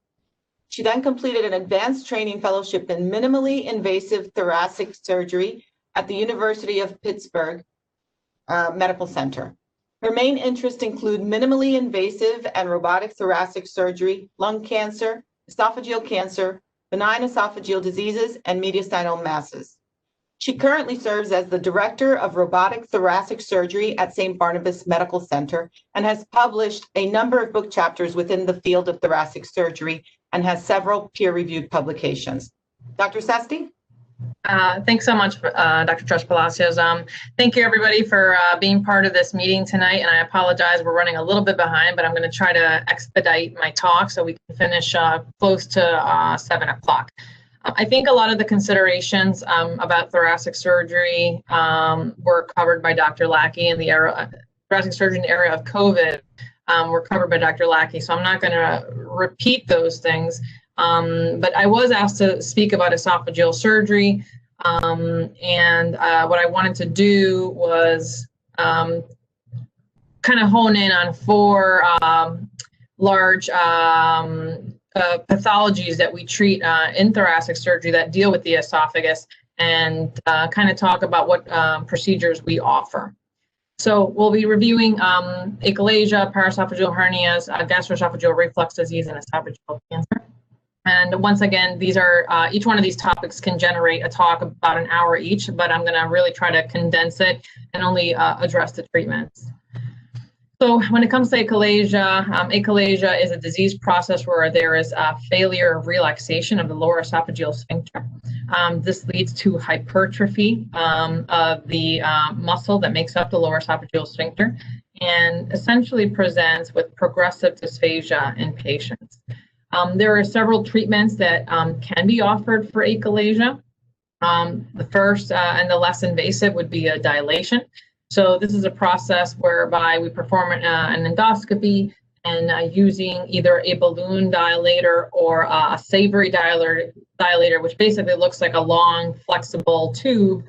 She then completed an advanced training fellowship in minimally invasive thoracic surgery at the University of Pittsburgh Medical Center. Her main interests include minimally invasive and robotic thoracic surgery, lung cancer, esophageal cancer, benign esophageal diseases, and mediastinal masses. She currently serves as the Director of Robotic Thoracic Surgery at St. Barnabas Medical Center and has published a number of book chapters within the field of thoracic surgery and has several peer-reviewed publications. Dr. Sesti? Thanks so much, Dr. Palacios. Thank you, everybody, for being part of this meeting tonight. And I apologize, we're running a little bit behind, but I'm going to try to expedite my talk so we can finish close to 7 o'clock. I think a lot of the considerations about thoracic surgery were covered by Dr. Lackey in the thoracic surgery in the area of COVID were covered by Dr. Lackey. So I'm not going to repeat those things. But I was asked to speak about esophageal surgery, and what I wanted to do was kind of hone in on 4 large pathologies that we treat in thoracic surgery that deal with the esophagus, and kind of talk about what procedures we offer. So we'll be reviewing achalasia, paraesophageal hernias, gastroesophageal reflux disease, and esophageal cancer. And once again, these are each one of these topics can generate a talk about an hour each, but I'm going to really try to condense it and only address the treatments. So when it comes to achalasia, achalasia is a disease process where there is a failure of relaxation of the lower esophageal sphincter. This leads to hypertrophy of the muscle that makes up the lower esophageal sphincter, and essentially presents with progressive dysphagia in patients. There are several treatments that can be offered for achalasia. The first and the less invasive would be a dilation. So this is a process whereby we perform an endoscopy, and using either a balloon dilator or a Savory dilator, which basically looks like a long flexible tube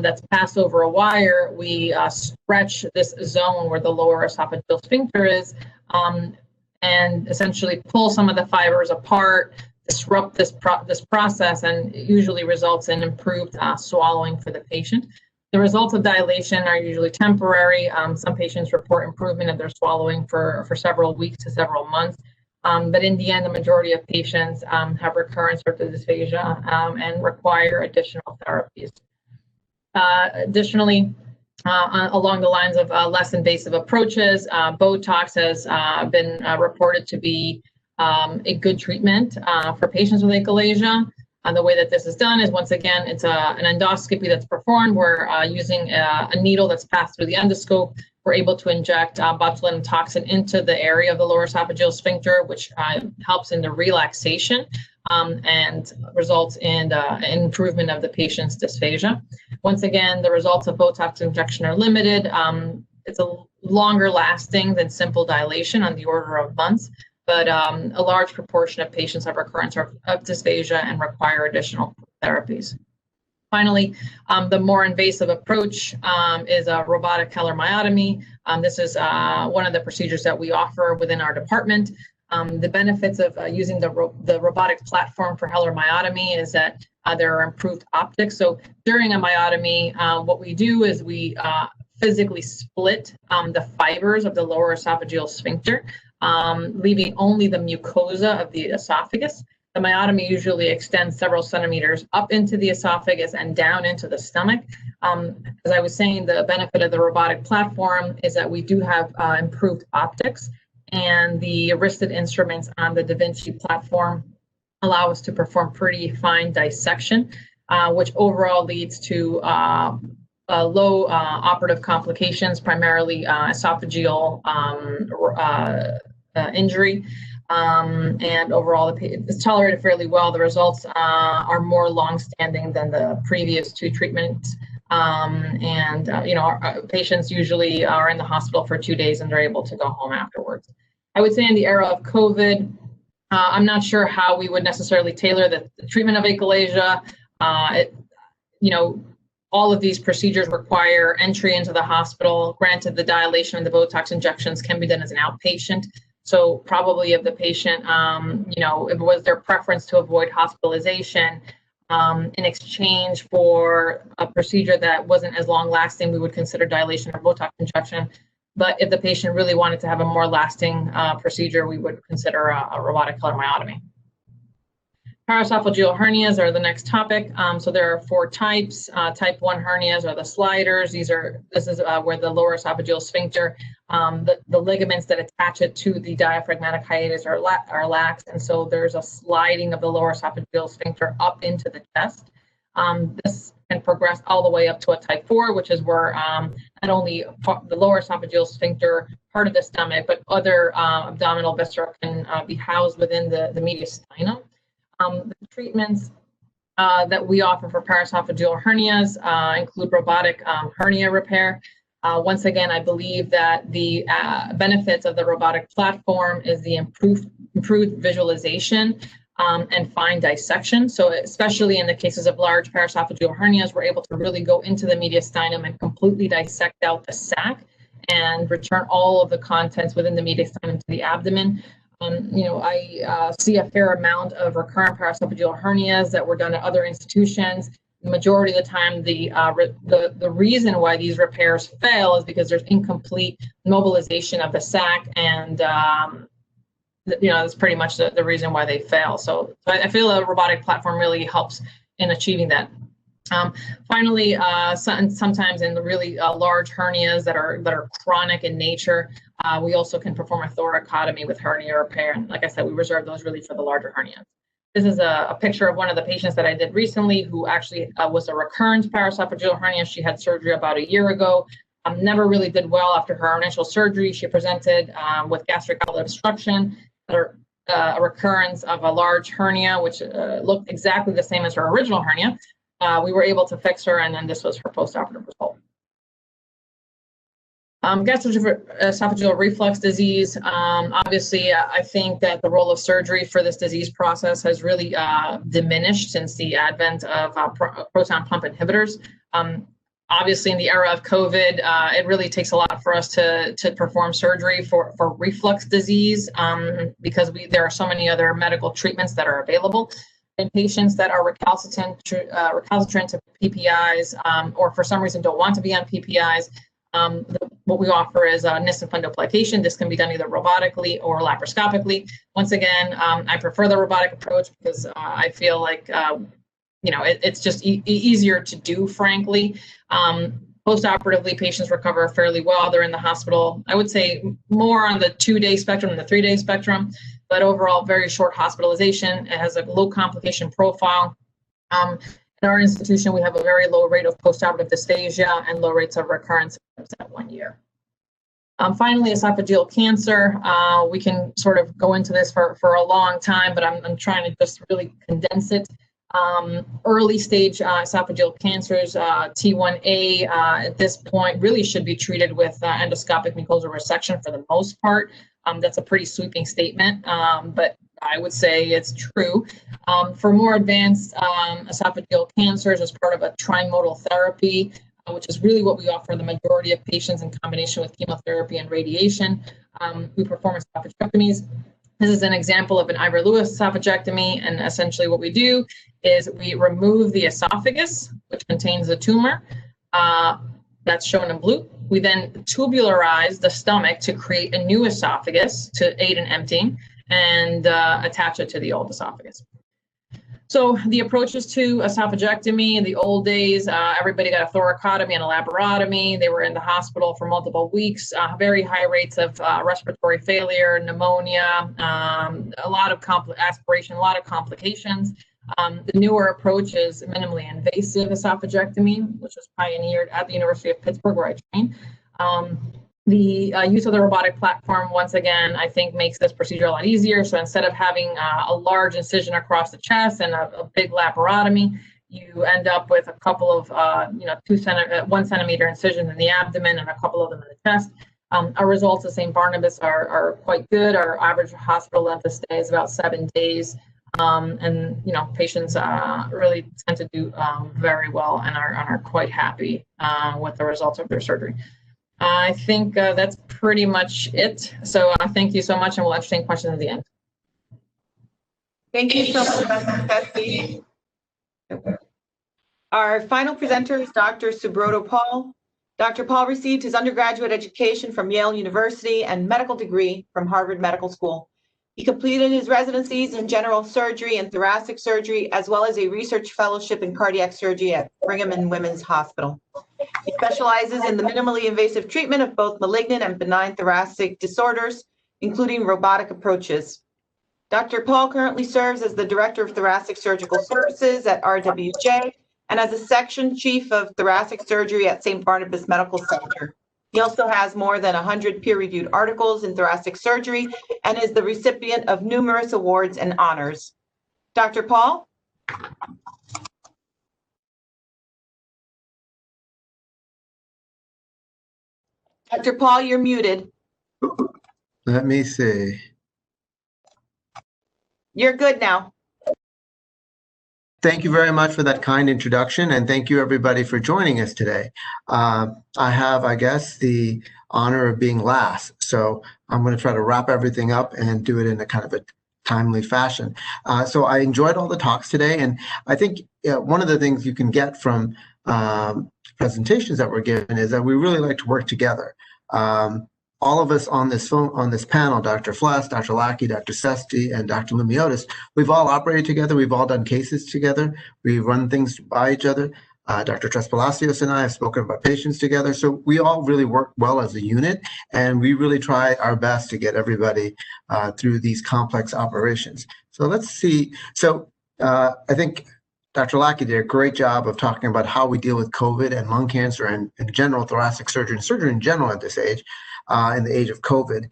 that's passed over a wire, we stretch this zone where the lower esophageal sphincter is, and essentially pull some of the fibers apart, disrupt this process, and it usually results in improved swallowing for the patient. The results of dilation are usually temporary. Some patients report improvement of their swallowing for several weeks to several months. But in the end, the majority of patients have recurrence of the dysphagia and require additional therapies. Additionally, along the lines of less invasive approaches, Botox has been reported to be a good treatment for patients with achalasia. The way that this is done is, once again, it's an endoscopy that's performed. We're using a needle that's passed through the endoscope. We're able to inject botulinum toxin into the area of the lower esophageal sphincter, which helps in the relaxation and results in improvement of the patient's dysphagia. Once again, the results of Botox injection are limited. It's a longer lasting than simple dilation, on the order of months. But a large proportion of patients have recurrence of dysphagia and require additional therapies. Finally, the more invasive approach is a robotic helermyotomy. This is one of the procedures that we offer within our department. The benefits of using the robotic platform for helermyotomy is that there are improved optics. So during a myotomy, what we do is we physically split the fibers of the lower esophageal sphincter, leaving only the mucosa of the esophagus. The myotomy usually extends several centimeters up into the esophagus and down into the stomach. As I was saying, the benefit of the robotic platform is that we do have improved optics, and the wristed instruments on the Da Vinci platform allow us to perform pretty fine dissection, which overall leads to low operative complications, primarily esophageal injury, and overall it's tolerated fairly well. The results are more long-standing than the previous two treatments, and our patients usually are in the hospital for 2 days and they're able to go home afterwards. I would say in the era of COVID, I'm not sure how we would necessarily tailor the treatment of achalasia. All of these procedures require entry into the hospital. Granted, the dilation and the Botox injections can be done as an outpatient. So probably if the patient, if it was their preference to avoid hospitalization, in exchange for a procedure that wasn't as long lasting, we would consider dilation or Botox injection. But if the patient really wanted to have a more lasting procedure, we would consider a robotic helermyotomy. Paraesophageal hernias are the next topic. So there are 4 types. Type 1 hernias are the sliders. This is where the lower esophageal sphincter, the ligaments that attach it to the diaphragmatic hiatus are lax, and so there's a sliding of the lower esophageal sphincter up into the chest. This can progress all the way up to a type 4, which is where not only the lower esophageal sphincter, part of the stomach, but other abdominal viscera can be housed within the mediastinum. The treatments that we offer for paraesophageal hernias include robotic hernia repair. Once again, I believe that the benefits of the robotic platform is the improved visualization and fine dissection. So especially in the cases of large paraesophageal hernias, we're able to really go into the mediastinum and completely dissect out the sac and return all of the contents within the mediastinum to the abdomen. I see a fair amount of recurrent paraesophageal hernias that were done at other institutions. The majority of the time, the reason why these repairs fail is because there's incomplete mobilization of the sac, and that's pretty much the reason why they fail. So I feel a robotic platform really helps in achieving that. Finally, sometimes in the really large hernias that are chronic in nature, we also can perform a thoracotomy with hernia repair. And like I said, we reserve those really for the larger hernias. This is a picture of one of the patients that I did recently who actually was a recurrent paraesophageal hernia. She had surgery about a year ago. Never really did well after her initial surgery. She presented with gastric outlet obstruction, a recurrence of a large hernia, which looked exactly the same as her original hernia. We were able to fix her, and then this was her postoperative result. Gastroesophageal reflux disease. Obviously, I think that the role of surgery for this disease process has really diminished since the advent of proton pump inhibitors. Obviously, in the era of COVID, it really takes a lot for us to perform surgery for reflux disease because there are so many other medical treatments that are available. In patients that are recalcitrant to PPIs or for some reason don't want to be on PPIs, what we offer is Nissen fundoplication. This can be done either robotically or laparoscopically. Once again, I prefer the robotic approach because I feel like it's just easier to do, frankly. Postoperatively, patients recover fairly well. They're in the hospital, I would say, more on the 2-day spectrum than the 3-day spectrum, but overall, very short hospitalization. It has a low complication profile. In our institution, we have a very low rate of postoperative dysphagia and low rates of recurrence at 1 year. Finally, esophageal cancer. We can sort of go into this for a long time, but I'm trying to just really condense it. Early stage esophageal cancers, T1A, at this point really should be treated with endoscopic mucosal resection for the most part. That's a pretty sweeping statement, but I would say it's true. For more advanced esophageal cancers as part of a trimodal therapy, which is really what we offer the majority of patients in combination with chemotherapy and radiation, we perform esophagectomies. This is an example of an Ivor-Lewis esophagectomy, and essentially what we do is we remove the esophagus, which contains the tumor. That's shown in blue. We then tubularize the stomach to create a new esophagus to aid in emptying and attach it to the old esophagus. So the approaches to esophagectomy in the old days, everybody got a thoracotomy and a laparotomy. They were in the hospital for multiple weeks, very high rates of respiratory failure, pneumonia, a lot of aspiration, a lot of complications. The newer approach is minimally invasive esophagectomy, which was pioneered at the University of Pittsburgh, where I trained. The use of the robotic platform, once again, I think makes this procedure a lot easier. So instead of having a large incision across the chest and a big laparotomy, you end up with a couple of, 1 centimeter incisions in the abdomen and a couple of them in the chest. Our results at St. Barnabas are quite good. Our average hospital length of stay is about 7 days. And patients really tend to do very well and are quite happy with the results of their surgery. I think that's pretty much it. So thank you so much, and we'll entertain questions at the end. Thank you so much, Dr. Pesky. Our final presenter is Dr. Subroto Paul. Dr. Paul received his undergraduate education from Yale University and medical degree from Harvard Medical School. He completed his residencies in general surgery and thoracic surgery, as well as a research fellowship in cardiac surgery at Brigham and Women's Hospital. He specializes in the minimally invasive treatment of both malignant and benign thoracic disorders, including robotic approaches. Dr. Paul currently serves as the Director of Thoracic Surgical Services at RWJ and as a Section Chief of Thoracic Surgery at St. Barnabas Medical Center. He also has more than 100 peer-reviewed articles in thoracic surgery and is the recipient of numerous awards and honors. Dr. Paul? Dr. Paul, you're muted. Let me see. You're good now. Thank you very much for that kind introduction, and thank you everybody for joining us today. I have, I guess, the honor of being last. So I'm going to try to wrap everything up and do it in a kind of a timely fashion. So I enjoyed all the talks today. And I think one of the things you can get from presentations that were given is that we really like to work together. All of us on this panel, Dr. Fless, Dr. Lackey, Dr. Sesti, and Dr. Lumiotis, we've all operated together. We've all done cases together. We run things by each other. Dr. Tres-Palacios and I have spoken about patients together. So we all really work well as a unit, and we really try our best to get everybody through these complex operations. So let's see. So I think Dr. Lackey did a great job of talking about how we deal with COVID and lung cancer and general thoracic surgery and surgery in general at this age, in the age of COVID.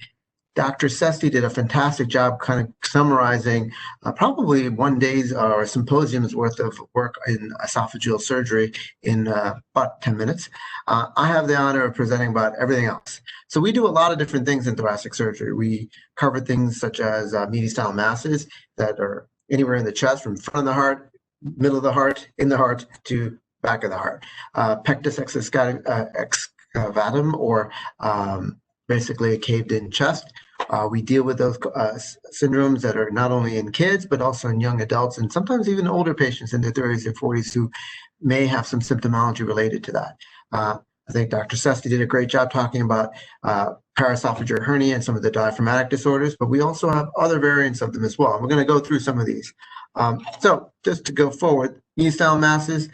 Dr. Sesti did a fantastic job kind of summarizing probably one day's or symposium's worth of work in esophageal surgery in about 10 minutes. I have the honor of presenting about everything else. So we do a lot of different things in thoracic surgery. We cover things such as mediastinal masses that are anywhere in the chest, from front of the heart, middle of the heart, in the heart, to back of the heart. Pectus excavatum, or basically a caved-in chest. We deal with those syndromes that are not only in kids, but also in young adults, and sometimes even older patients in their 30s and 40s who may have some symptomology related to that. I think Dr. Sesti did a great job talking about paraesophageal hernia and some of the diaphragmatic disorders, but we also have other variants of them as well. And we're going to go through some of these. So just to go forward, mediastinal masses,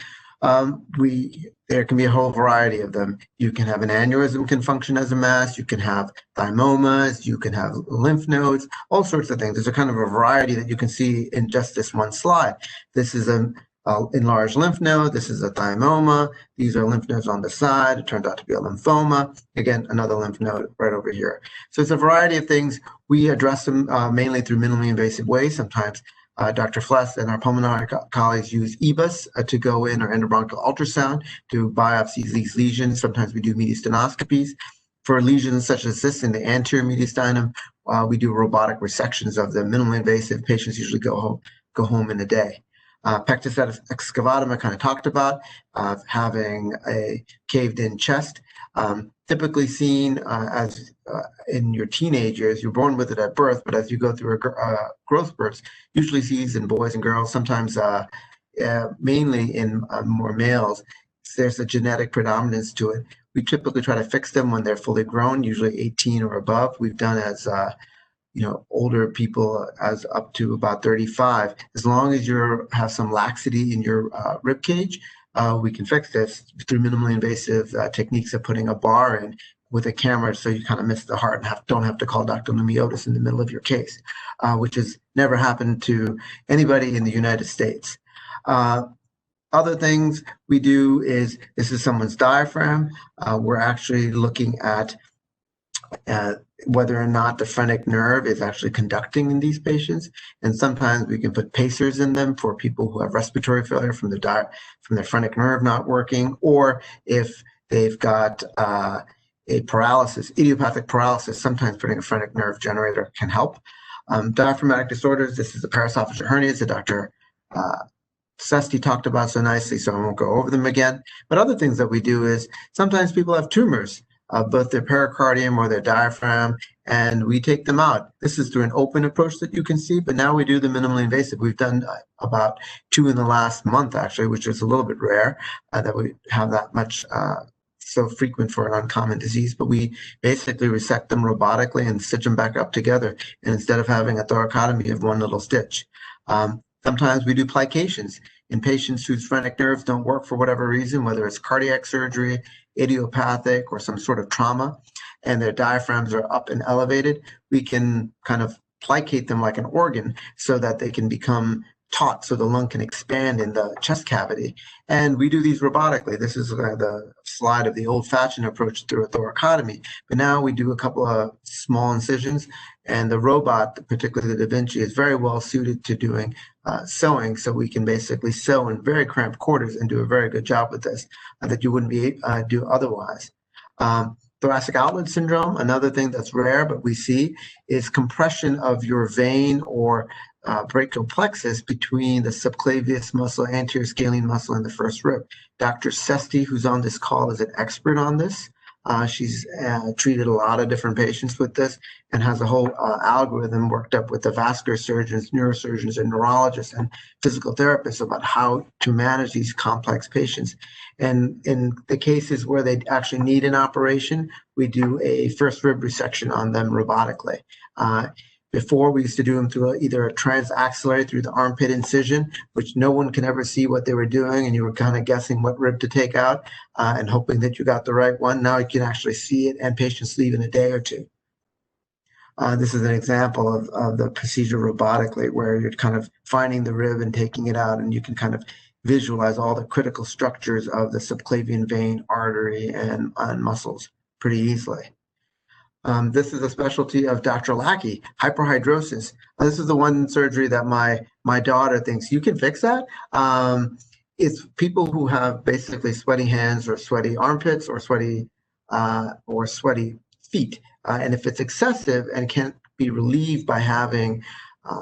there can be a whole variety of them. You can have an aneurysm can function as a mass. You can have thymomas. You can have lymph nodes, all sorts of things. There's a kind of a variety that you can see in just this one slide. This is an enlarged lymph node. This is a thymoma. These are lymph nodes on the side. It turns out to be a lymphoma. Again, another lymph node right over here. So it's a variety of things. We address them mainly through minimally invasive ways. Sometimes Dr. Fless and our pulmonary colleagues use EBUS to go in, or endobronchial ultrasound, to biopsy these lesions. Sometimes we do mediastinoscopies. For lesions such as this in the anterior mediastinum, we do robotic resections of the minimally invasive. Patients usually go home in a day. Pectus excavatum I kind of talked about, having a caved-in chest. Typically seen as in your teenage years. You're born with it at birth, but as you go through growth spurts, usually sees in boys and girls, sometimes mainly in more males, there's a genetic predominance to it. We typically try to fix them when they're fully grown, usually 18 or above. We've done as older people as up to about 35. As long as you have some laxity in your rib cage, we can fix this through minimally invasive techniques of putting a bar in with a camera, so you kind of miss the heart and don't have to call Dr. Lumiotis in the middle of your case, which has never happened to anybody in the United States. Other things we do is, this is someone's diaphragm. We're actually looking at whether or not the phrenic nerve is actually conducting in these patients. And sometimes we can put pacers in them for people who have respiratory failure from their phrenic nerve not working, or if they've got a paralysis, idiopathic paralysis, sometimes putting a phrenic nerve generator can help. Diaphragmatic disorders, this is the paraesophageal hernias that Dr. Sesti talked about so nicely, so I won't go over them again. But other things that we do is, sometimes people have tumors of both their pericardium or their diaphragm, and we take them out. This is through an open approach that you can see, but now we do the minimally invasive. We've done about 2 in the last month, actually, which is a little bit rare that we have that much so frequent for an uncommon disease, but we basically resect them robotically and stitch them back up together, and instead of having a thoracotomy of one little stitch. Sometimes we do plications in patients whose phrenic nerves don't work for whatever reason, whether it's cardiac surgery, idiopathic, or some sort of trauma, and their diaphragms are up and elevated. We can kind of plicate them like an organ so that they can become taut, so the lung can expand in the chest cavity. And we do these robotically. This is the slide of the old-fashioned approach through a thoracotomy. But now we do a couple of small incisions, and the robot, particularly the Da Vinci, is very well suited to doing sewing. So we can basically sew in very cramped quarters and do a very good job with this that you wouldn't be do otherwise. Thoracic outlet syndrome, another thing that's rare, but we see, is compression of your vein or brachial plexus between the subclavius muscle, anterior scalene muscle, and the first rib. Dr. Sesti, who's on this call, is an expert on this. She's treated a lot of different patients with this and has a whole algorithm worked up with the vascular surgeons, neurosurgeons, and neurologists and physical therapists about how to manage these complex patients. And in the cases where they actually need an operation, we do a first rib resection on them robotically. Before, we used to do them through either a transaxillary through the armpit incision, which no one can ever see what they were doing, and you were kind of guessing what rib to take out and hoping that you got the right one. Now you can actually see it, and patients leave in a day or two. This is an example of the procedure robotically, where you're kind of finding the rib and taking it out, and you can kind of visualize all the critical structures of the subclavian vein, artery, and muscles pretty easily. This is a specialty of Dr. Lackey, hyperhidrosis. This is the one surgery that my daughter thinks, you can fix that? It's people who have basically sweaty hands or sweaty armpits or sweaty feet. And if it's excessive and can't be relieved by having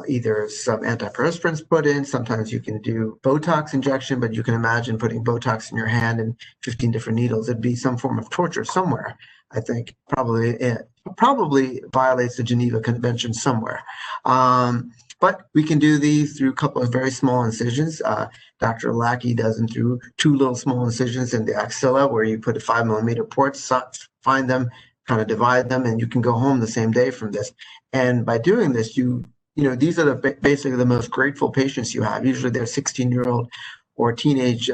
either some antiperspirants put in, sometimes you can do Botox injection, but you can imagine putting Botox in your hand and 15 different needles. It'd be some form of torture somewhere. I think probably violates the Geneva Convention somewhere. But we can do these through a couple of very small incisions. Dr. Lackey does them through 2 little small incisions in the axilla, where you put a 5mm ports, find them, kind of divide them, and you can go home the same day from this. And by doing this, these are basically the most grateful patients you have. Usually they're 16-year-old or teenage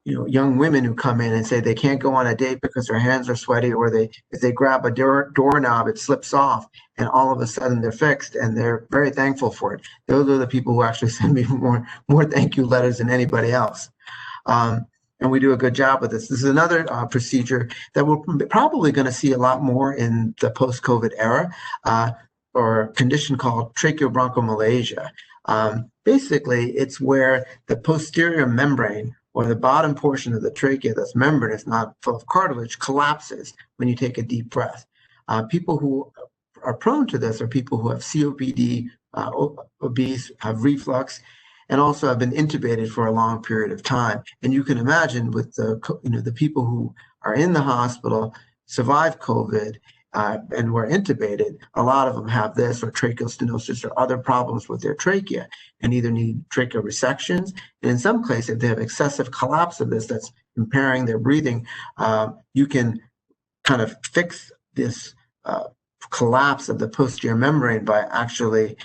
young women who come in and say they can't go on a date because their hands are sweaty, or if they grab a doorknob, it slips off, and all of a sudden they're fixed, and they're very thankful for it. Those are the people who actually send me more thank you letters than anybody else. And we do a good job with this. This is another procedure that we're probably going to see a lot more in the post-COVID era, or a condition called tracheobronchomalacia. Basically, it's where the posterior membrane, or the bottom portion of the trachea that's membranous, not full of cartilage, collapses when you take a deep breath. People who are prone to this are people who have COPD, obese, have reflux, and also have been intubated for a long period of time. And you can imagine with the people who are in the hospital, survive COVID, and were intubated, a lot of them have this or tracheostenosis or other problems with their trachea and either need trachea resections. And in some cases, if they have excessive collapse of this that's impairing their breathing, you can kind of fix this collapse of the posterior membrane by actually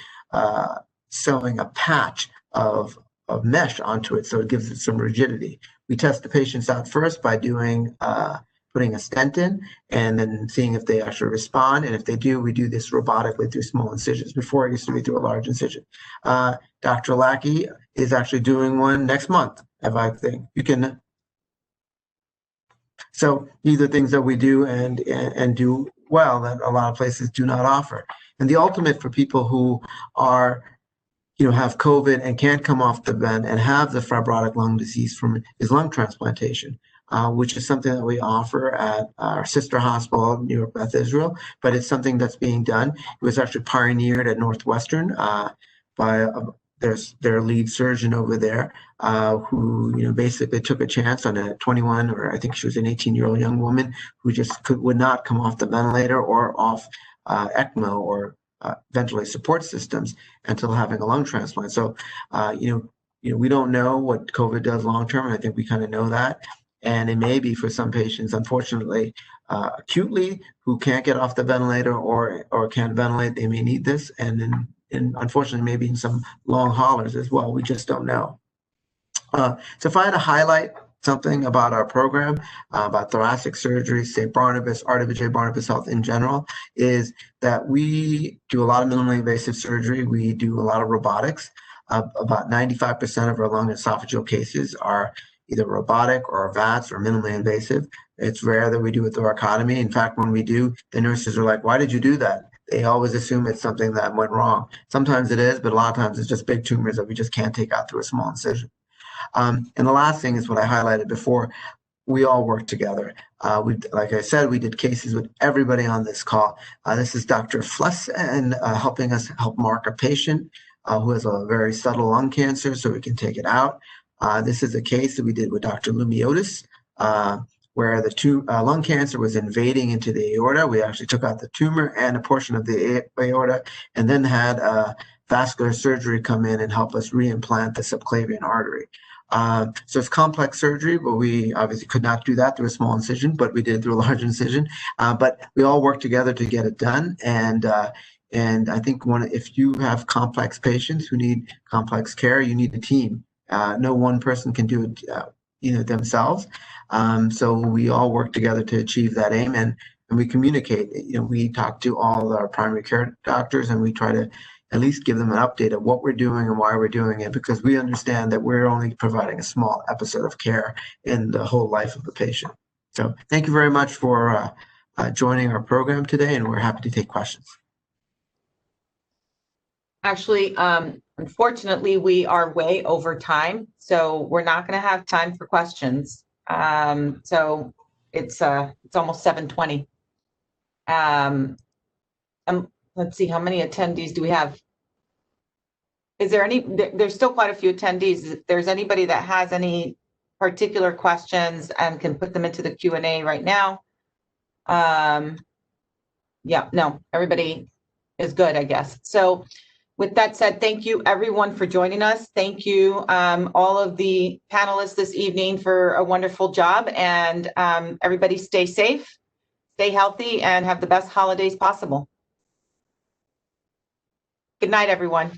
sewing a patch of mesh onto it, so it gives it some rigidity. We test the patients out first by doing putting a stent in and then seeing if they actually respond. And if they do, we do this robotically through small incisions. Before, it used to be through a large incision. Dr. Lackey is actually doing one next month, if I think. You can. So these are things that we do and do well that a lot of places do not offer. And the ultimate for people who are, have COVID and can't come off the vent and have the fibrotic lung disease is lung transplantation. Which is something that we offer at our sister hospital, New York Beth Israel, but it's something that's being done. It was actually pioneered at Northwestern by their lead surgeon over there, who basically took a chance on a 21, or I think she was an 18-year-old young woman who just would not come off the ventilator or off ECMO or ventilator support systems until having a lung transplant. So, we don't know what COVID does long term, and I think we kind of know that. And it may be for some patients, unfortunately, acutely, who can't get off the ventilator or can't ventilate, they may need this. And then, unfortunately, maybe in some long haulers as well. We just don't know. So if I had to highlight something about our program, about thoracic surgery, St. Barnabas, RWJBarnabas Health in general, is that we do a lot of minimally invasive surgery. We do a lot of robotics. About 95% of our lung esophageal cases are either robotic or VATS or minimally invasive. It's rare that we do a thoracotomy. In fact, when we do, the nurses are like, why did you do that? They always assume it's something that went wrong. Sometimes it is, but a lot of times it's just big tumors that we just can't take out through a small incision. And the last thing is what I highlighted before. We all work together. Like I said, we did cases with everybody on this call. This is Dr. Fluss and helping us help mark a patient who has a very subtle lung cancer so we can take it out. This is a case that we did with Dr. Lumiotis, where the lung cancer was invading into the aorta. We actually took out the tumor and a portion of the aorta, and then had vascular surgery come in and help us reimplant the subclavian artery. So it's complex surgery, but we obviously could not do that through a small incision, but we did through a large incision. But we all worked together to get it done. And I think if you have complex patients who need complex care, you need a team. No one person can do it, themselves. So we all work together to achieve that aim, and we communicate. We talk to all our primary care doctors, and we try to at least give them an update of what we're doing and why we're doing it, because we understand that we're only providing a small episode of care in the whole life of the patient. So thank you very much for joining our program today, and we're happy to take questions. Actually, unfortunately, we are way over time, so we're not going to have time for questions. So it's almost 7:20. Let's see, how many attendees do we have? Is there there's still quite a few attendees. If there's anybody that has any particular questions and can put them into the Q&A right now. Yeah, no, everybody is good, I guess. So with that said, thank you everyone for joining us. Thank you all of the panelists this evening for a wonderful job, and everybody stay safe, stay healthy, and have the best holidays possible. Good night, everyone.